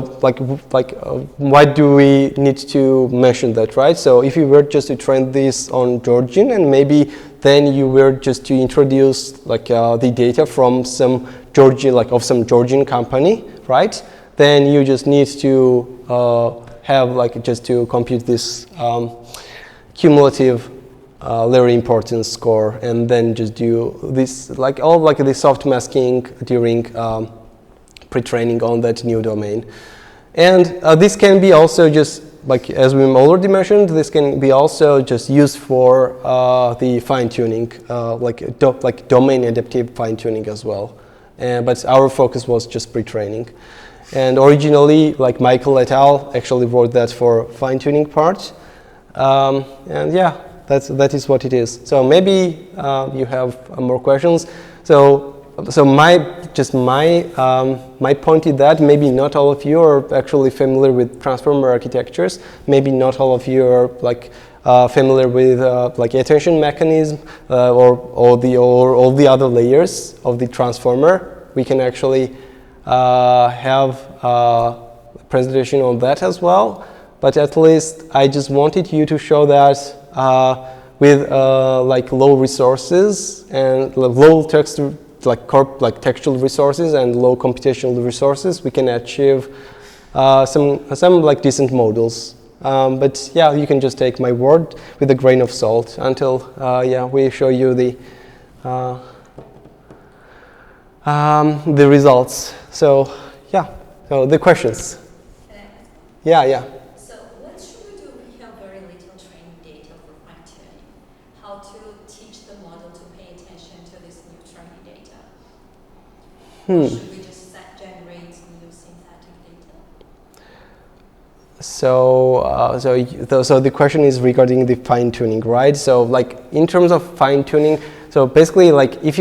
why do we need to mention that, right? So if you were just to train this on Georgian, and maybe then you were just to introduce the data from some Georgian, of some Georgian company, right? Then you just need to have just to compute this cumulative layer importance score, and then just do this all the soft masking during pre-training on that new domain. And this can be also just as we already mentioned, this can be also just used for the fine-tuning, domain adaptive fine-tuning as well. But our focus was just pre-training. And originally, Michael et al. Actually wrote that for fine-tuning part. And yeah, that is what it is. So maybe you have more questions. So my point is that maybe not all of you are actually familiar with transformer architectures. Maybe not all of you are familiar with attention mechanism or all the other layers of the transformer. We can actually have a presentation on that as well. But at least I just wanted you to show that with low resources and low text. Textual resources and low computational resources, we can achieve some decent models. But yeah, you can just take my word with a grain of salt until we show you the results. So yeah, so the questions. Yeah. So what should we do? We have very little training data for fine-tuning. How to teach the model to pay attention to this new training data? Or should we just generate new synthetic data? So the question is regarding the fine-tuning, right? So in terms of fine-tuning, so basically if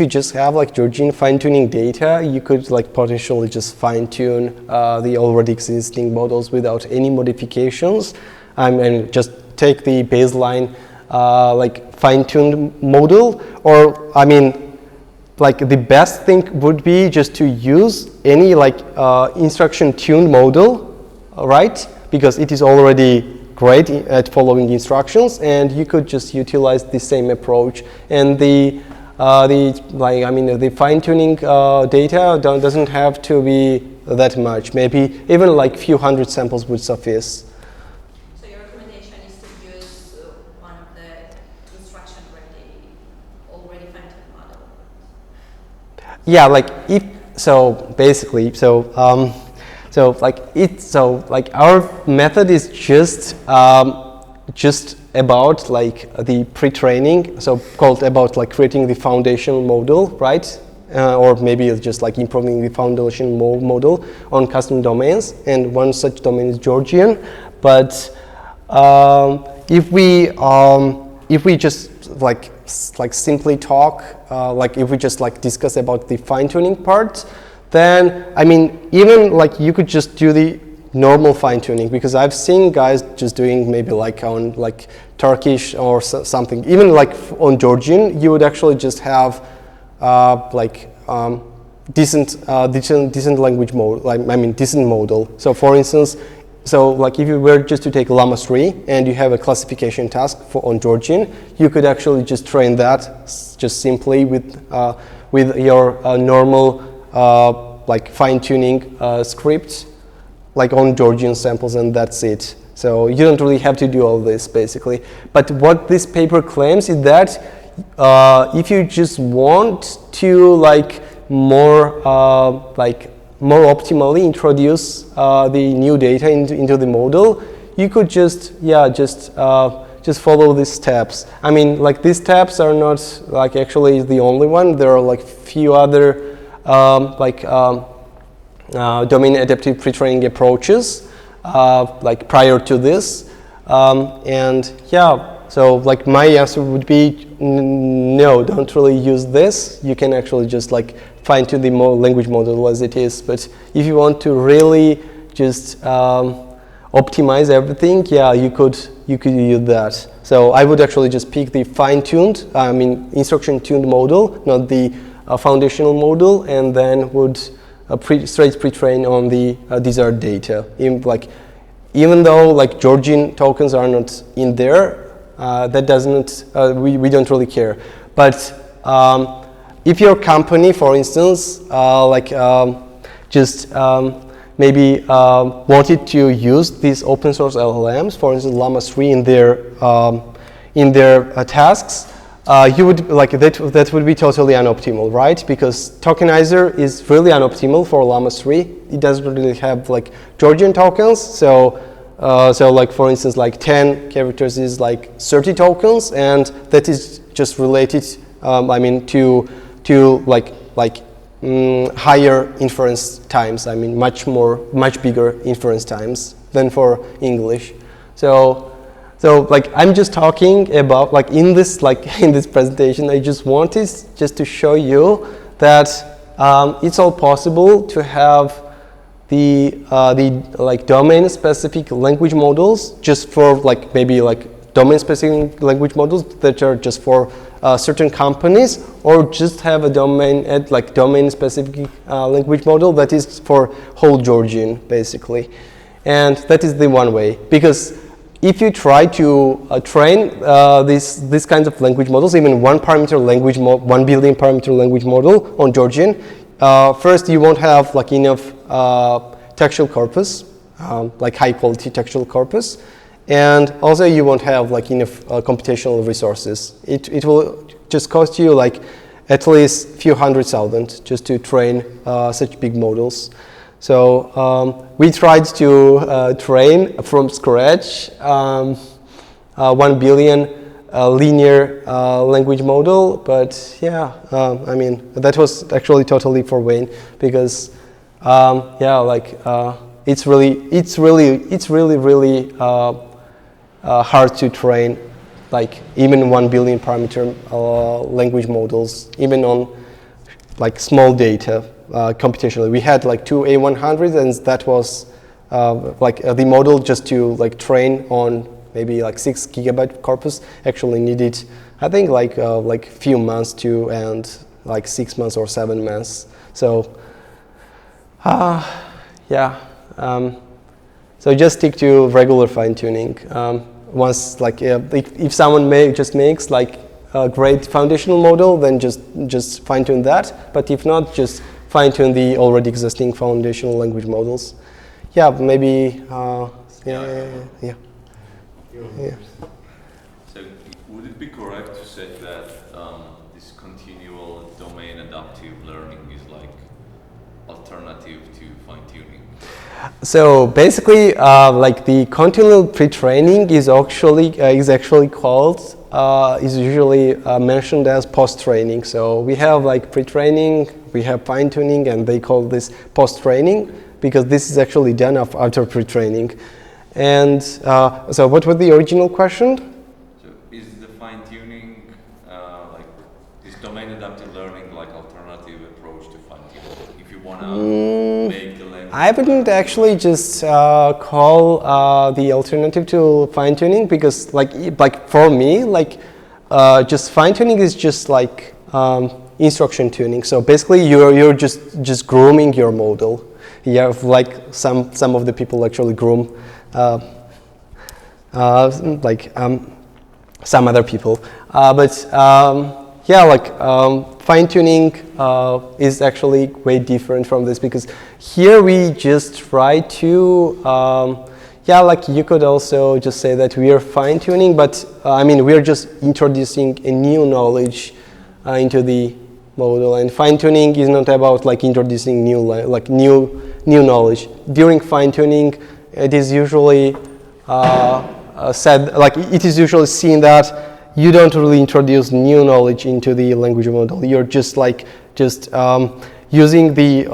you just have Georgian fine-tuning data, you could potentially just fine-tune the already existing models without any modifications, and just take the baseline fine-tuned model, or the best thing would be just to use any instruction-tuned model, right? Because it is already great at following instructions, and you could just utilize the same approach. And the fine-tuning data doesn't have to be that much. Maybe even few hundred samples would suffice. So your recommendation is to use one of the instruction-ready, already fine-tuned model. Yeah, our method is just about the pre-training, so called about creating the foundation model, right? Or maybe it's just improving the foundation model on custom domains, and one such domain is Georgian. But if we just simply talk, if we just discuss about the fine-tuning part, then even you could just do the normal fine-tuning, because I've seen guys just doing maybe on Turkish or something. Even on Georgian, you would actually just have decent language model, decent model. So for instance, if you were just to take Llama 3 and you have a classification task on Georgian, you could actually just train that just simply with your normal fine-tuning script, on Georgian samples, and that's it. So you don't really have to do all this, basically. But what this paper claims is that if you just want to more optimally introduce the new data into the model, you could just follow these steps. These steps are not actually the only one. There are few other domain adaptive pre-training approaches prior to this, and yeah. So my answer would be no, don't really use this. You can actually just fine-tune the language model as it is. But if you want to really just optimize everything, yeah, you could use that. So I would actually just pick the fine-tuned, instruction-tuned model, not the foundational model, and then would straight pre-train on the desired data. Even though like Georgian tokens are not in there, that doesn't, we don't really care. But if your company, for instance, maybe wanted to use these open source LLMs, for instance, Llama 3 in their tasks, you would that would be totally unoptimal, right? Because Tokenizer is really unoptimal for Llama 3. It doesn't really have like Georgian tokens, so like for instance, like 10 characters is like 30 tokens, and that is just related, to higher inference times. Much bigger inference times than for English. So like I'm just talking about like in this presentation, I just wanted just to show you that it's all possible to have the like domain specific language models just for like maybe like domain specific language models that are just for certain companies, or just have a domain specific language model that is for whole Georgian basically. And that is the one way, because if you try to train these kinds of language models, even 1 billion parameter language model on Georgian, first you won't have like enough textual corpus, like high quality textual corpus, and also you won't have like enough computational resources. It will just cost you like at least few $100,000 just to train such big models. So we tried to train from scratch 1 billion linear language model, but yeah, that was actually totally for vain, because it's really hard to train like even 1 billion parameter language models, even on like small data. Computationally, we had like 2 A100s, and that was the model just to like train on maybe like 6 gigabyte corpus actually needed, I think like few months to and like 6 months or 7 months. So so just stick to regular fine tuning. Once like if someone makes like a great foundational model, then just fine tune that. But if not, just fine tune the already existing foundational language models. Yeah, maybe. Yeah. So would it be correct to say that this continual domain adaptive learning is like alternative to fine tuning? So basically, like the continual pre-training is actually called, is usually mentioned as post-training. So we have like pre-training, we have fine-tuning, and they call this post-training because this is actually done after pre-training. And so what was the original question? So is the fine-tuning, like this domain adaptive learning, like alternative approach to fine-tuning? If you want to make the language... I wouldn't actually just call the alternative to fine-tuning, because like for me, like just fine-tuning is just like instruction tuning. So basically you're just grooming your model. You have like some of the people actually groom some other people, but yeah, like fine-tuning is actually way different from this, because here we just try to yeah, like you could also just say that we are fine-tuning, but we are just introducing a new knowledge into the model, and fine-tuning is not about like introducing new knowledge. During fine-tuning, it is usually it is usually seen that you don't really introduce new knowledge into the language model. You're just using the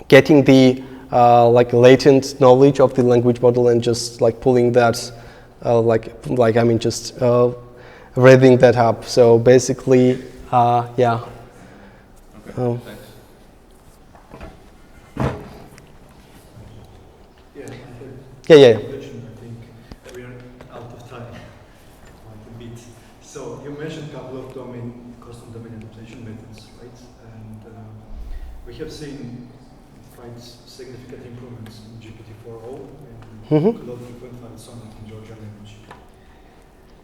getting the latent knowledge of the language model and just like pulling that revving that up. So basically, yeah. Okay, thanks. Yeah. I think we are out of time quite a bit. So you mentioned a couple of custom domain adaptation methods, right? And frequent Alexander in Georgian language.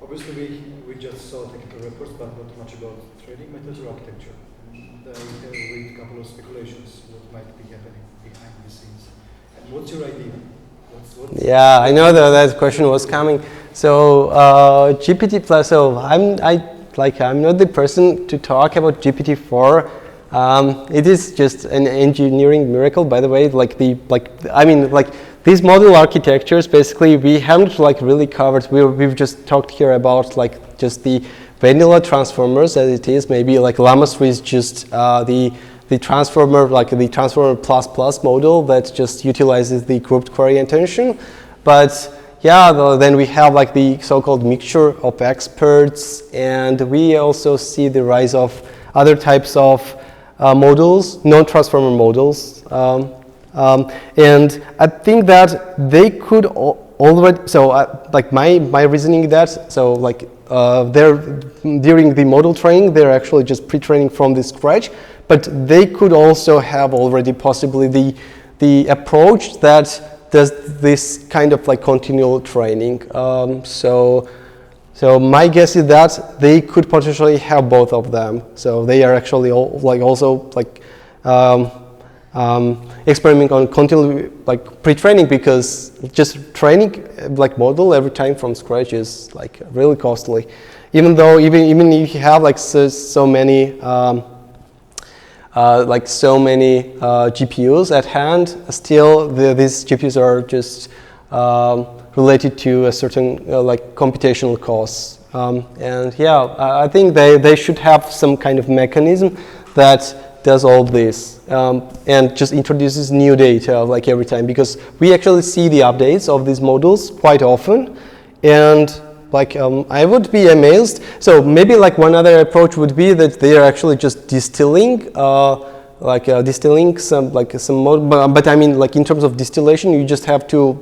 Obviously, we just saw technical reports, but not much about training methods or architecture. And we have read a couple of speculations what might be happening behind the scenes. And what's your idea? Yeah, I know that question was coming. So GPT plus. So I'm not the person to talk about GPT-4. It is just an engineering miracle, by the way. These model architectures, basically, we haven't really covered. We've just talked here about just the vanilla transformers as it is. Maybe Llama 3 is just the transformer, the transformer plus model that just utilizes the grouped query attention. But yeah, then we have the so-called mixture of experts, and we also see the rise of other types of models, non-transformer models. And I think that they could already, so my reasoning that, so they're during the model training, they're actually just pre-training from the scratch, but they could also have already possibly the approach that does this kind of continual training. So my guess is that they could potentially have both of them. So they are actually also experimenting on continual pre-training, because just training model every time from scratch is really costly. Even though even if you have so many GPUs at hand, still these GPUs are just related to a certain computational costs. And yeah, I think they should have some kind of mechanism that does all this and just introduces new data every time, because we actually see the updates of these models quite often, and I would be amazed. So maybe one other approach would be that they are actually just distilling distilling some model, but I mean in terms of distillation, you just have to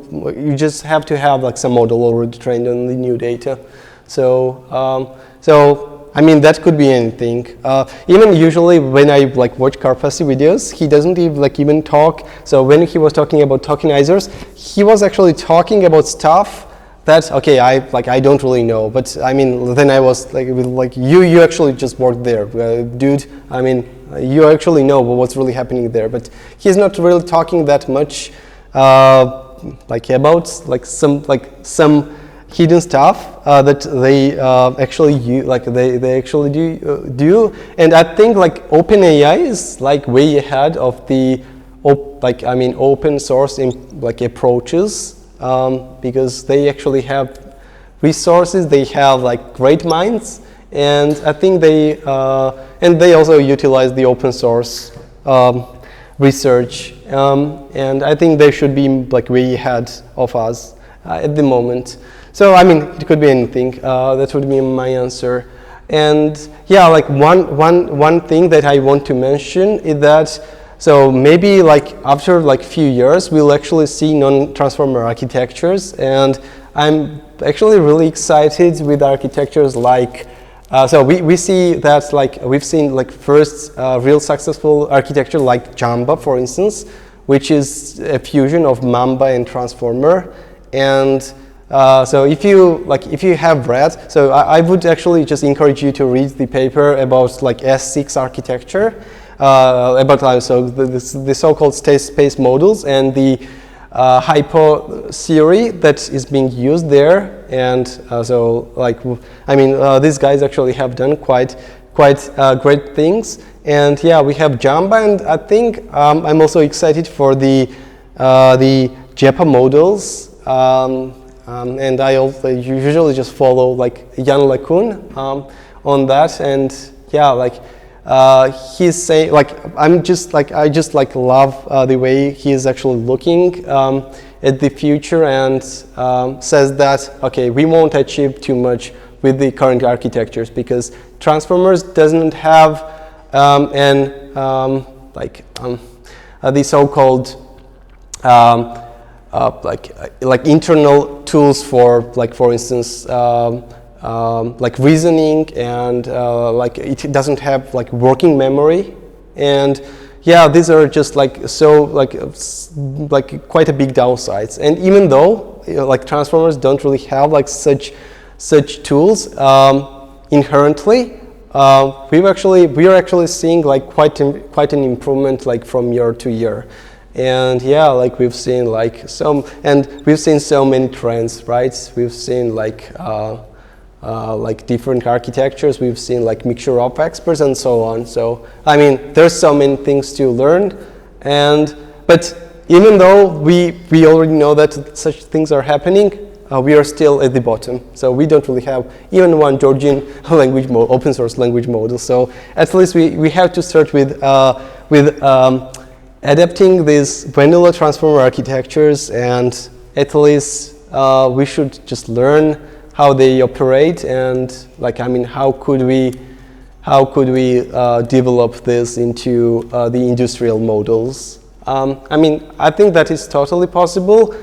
have some model already trained on the new data. So I mean, that could be anything. Even usually when I watch Karpasi videos, he doesn't even talk. So when he was talking about tokenizers, he was actually talking about stuff that, okay, I don't really know. But I mean, then I was you actually just worked there, dude. I mean, you actually know what's really happening there. But he's not really talking that much about some hidden stuff that they actually they actually do. And I think OpenAI is way ahead of the open source approaches, because they actually have resources, they have great minds, and I think they also utilize the open source research, and I think they should be way ahead of us at the moment. So I mean, it could be anything. That would be my answer. And yeah, one thing that I want to mention is that, so maybe after few years, we'll actually see non-transformer architectures, and I'm actually really excited with architectures so we see that we've seen first real successful architecture like Jamba, for instance, which is a fusion of Mamba and transformer. And so if you have read, so I would actually just encourage you to read the paper about S6 architecture, about the so-called state space models and the hypo theory that is being used there. And I mean, these guys actually have done quite great things. And yeah, we have Jamba, and I think I'm also excited for the JEPA models. And I also usually just follow Jan LeCun on that, and yeah, he's saying I just love the way he is actually looking at the future, and says that, okay, we won't achieve too much with the current architectures because transformers doesn't have the so-called internal tools for instance reasoning, and it doesn't have working memory, and yeah, these are just quite a big downsides. And even though like transformers don't really have like such tools inherently. We are actually seeing like quite an improvement like from year to year. And yeah, like we've seen so many trends, right? We've seen like different architectures. We've seen like mixture of experts and so on. So I mean, there's so many things to learn, but even though we already know that such things are happening, we are still at the bottom. So we don't really have even one Georgian language open source language model. So at least we have to start with adapting these vanilla transformer architectures, and at least we should just learn how they operate, and like, I mean, how could we develop this into the industrial models? I mean, I think that is totally possible,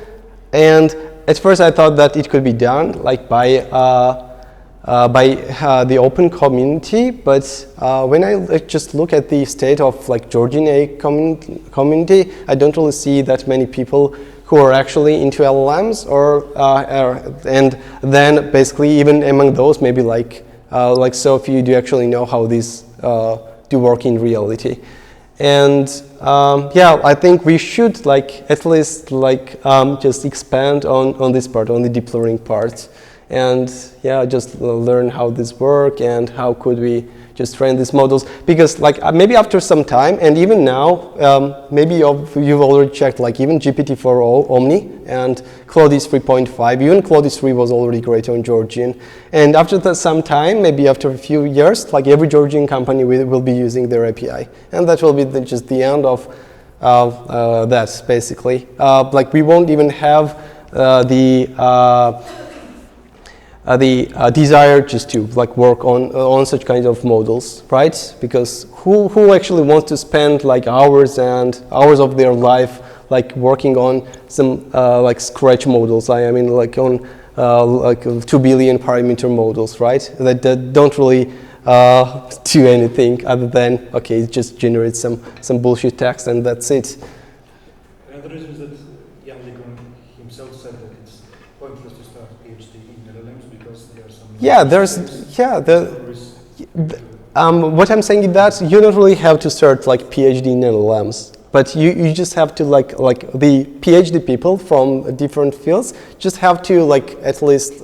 and at first I thought that it could be done like by the open community, but when I just look at the state of like Georgian AI community, I don't really see that many people who are actually into LLMs, and then basically even among those, maybe like so few do actually know how these do work in reality. And yeah, I think we should like at least like just expand on this part, on the deep learning part, and yeah, just learn how this work and how could we just train these models. Because like maybe after some time, and even now, maybe you've already checked like even GPT-4 Omni and Claudius 3.5, even Claudius 3 was already great on Georgian. And after some time, maybe after a few years, like every Georgian company will be using their API. And that will be just the end of that, basically. Like we won't even have the desire just to like work on such kinds of models, right? Because who actually wants to spend like hours and hours of their life like working on some like scratch models? I mean like on like 2 billion parameter models, right? That don't really do anything other than okay, just generate some bullshit text and that's it. Another reason is that Jan Likon himself said that it's pointless to start PhD in LLMs because there are some. Yeah, what I'm saying is that you don't really have to start like PhD in LLMs, but you just have to like the PhD people from different fields just have to like at least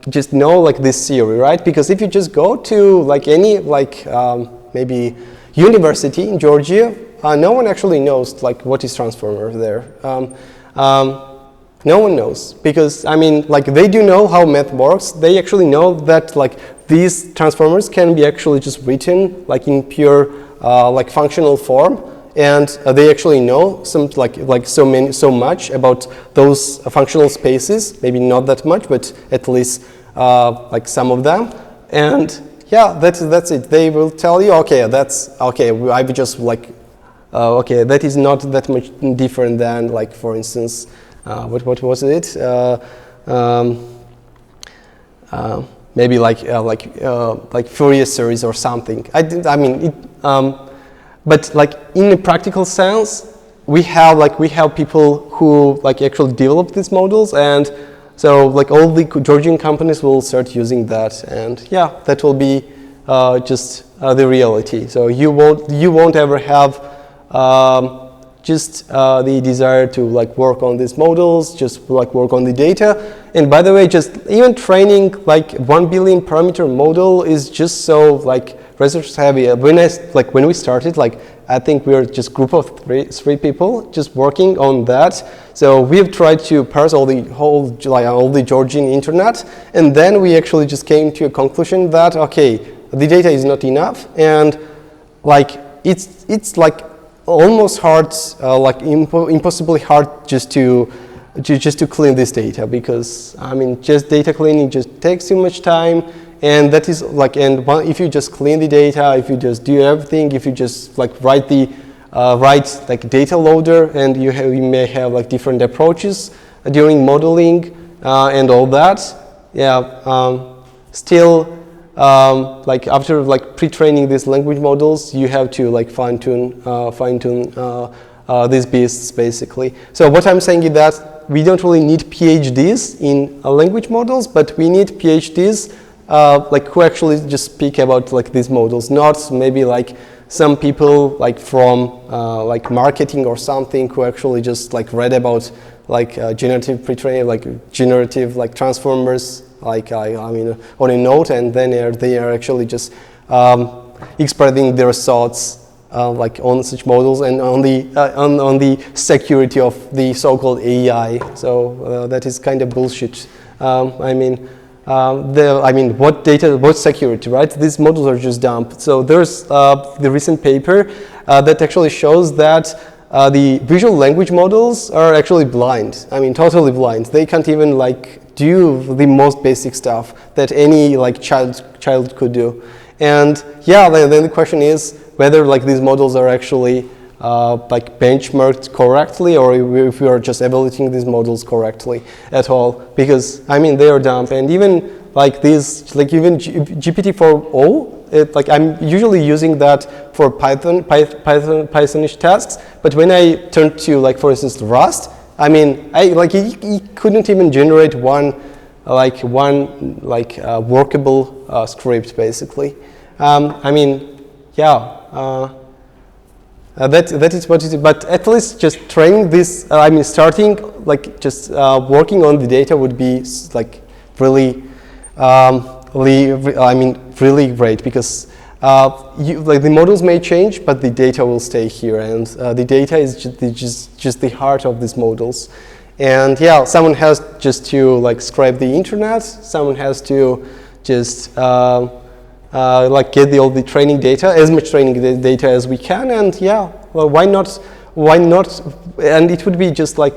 just know like this theory, right? Because if you just go to like any like maybe university in Georgia, no one actually knows like what is transformer there. No one knows, because I mean like they do know how math works. They actually know that like these transformers can be actually just written like in pure like functional form, and they actually know some so much about those functional spaces. Maybe not that much, but at least like some of them. And yeah, that's it. They will tell you, okay, that's okay. I've just like okay, that is not that much different than like, for instance, what was it? Maybe like Fourier series or something. But like in a practical sense, we have people who like actually develop these models, and so like all the Georgian companies will start using that, and yeah, that will be just the reality. So you won't ever have just the desire to like work on these models, just like work on the data. And by the way, just even training like 1 billion parameter model is just so like resource heavy. When we started, like I think we were just group of three people just working on that. So we have tried to parse all the Georgian internet, and then we actually just came to a conclusion that okay, the data is not enough, and like it's like almost hard, like impossibly hard just to clean this data, because I mean just data cleaning just takes too much time, and that is like, and if you just clean the data, if you just do everything, if you just like write the like data loader, and you may have like different approaches during modeling and all that, yeah, still. Like after like pre-training these language models, you have to like fine-tune these beasts, basically. So what I'm saying is that we don't really need PhDs in language models, but we need PhDs like who actually just speak about like these models, not maybe like some people like from like marketing or something who actually just like read about like generative pretraining, like generative like transformers, like I mean on a note, and then they are actually just expressing their thoughts like on such models and on the security of the so-called AI. So that is kind of bullshit. I mean, what security, right? These models are just dumb. So there's the recent paper that actually shows that the visual language models are actually blind. I mean, totally blind. They can't even like do the most basic stuff that any like child could do. And yeah, then the question is whether like these models are actually like benchmarked correctly, or if we are just evaluating these models correctly at all. Because I mean they are dumb, and even like these, like even GPT-4o, like I'm usually using that for Pythonish tasks. But when I turn to like for instance Rust, I mean he couldn't even generate one workable script basically. I mean, yeah. That is what it is, but at least just training this, I mean, starting like just working on the data would be like really, really great, because like the models may change, but the data will stay here, and the data is just the heart of these models. And yeah, someone has just to like scrape the internet. Someone has to just like get all the training data, as much training data as we can, and yeah, well, why not? And it would be just like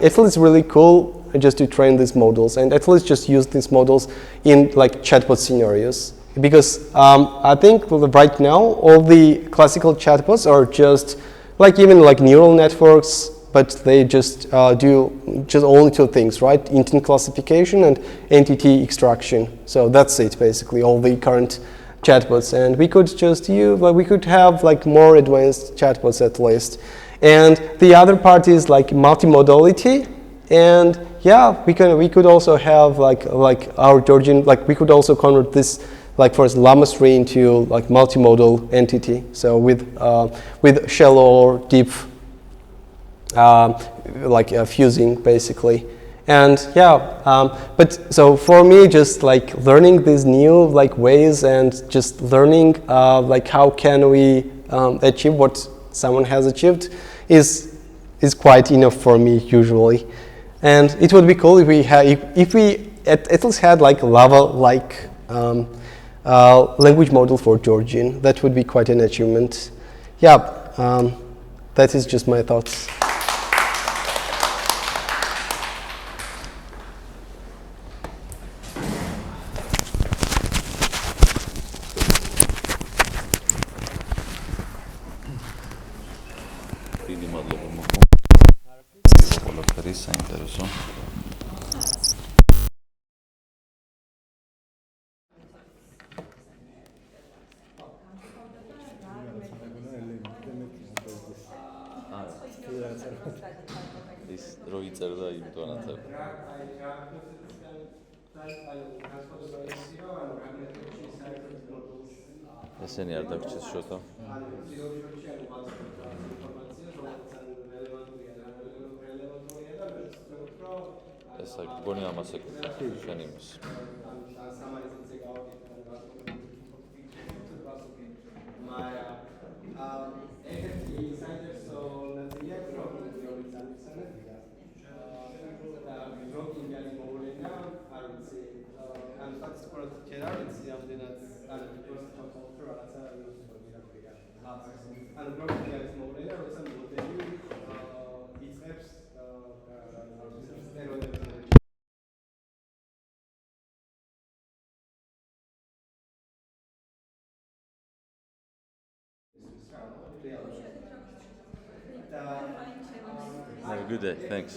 at least really cool just to train these models, and at least just use these models in like chatbot scenarios. Because I think right now all the classical chatbots are just like even like neural networks, but they just do just only two things, right? Intent classification and entity extraction. So that's it, basically, all the current chatbots. And we could just we could have like more advanced chatbots at least. And the other part is like multimodality. And yeah, we could also have like our Georgian, like we could also convert this like for Llama 3 into like multimodal entity. So with shallow or deep fusing basically. And yeah, but so for me, just like learning these new like ways and just learning like how can we achieve what someone has achieved is quite enough for me usually. And it would be cool if we at least had like Lava-like language model for Georgian. That would be quite an achievement. Yeah, that is just my thoughts. ესენი არ დაგჭირს შოთა. ეს გონი ამას ეკითხა შენ იმას. Have a good day. Thanks.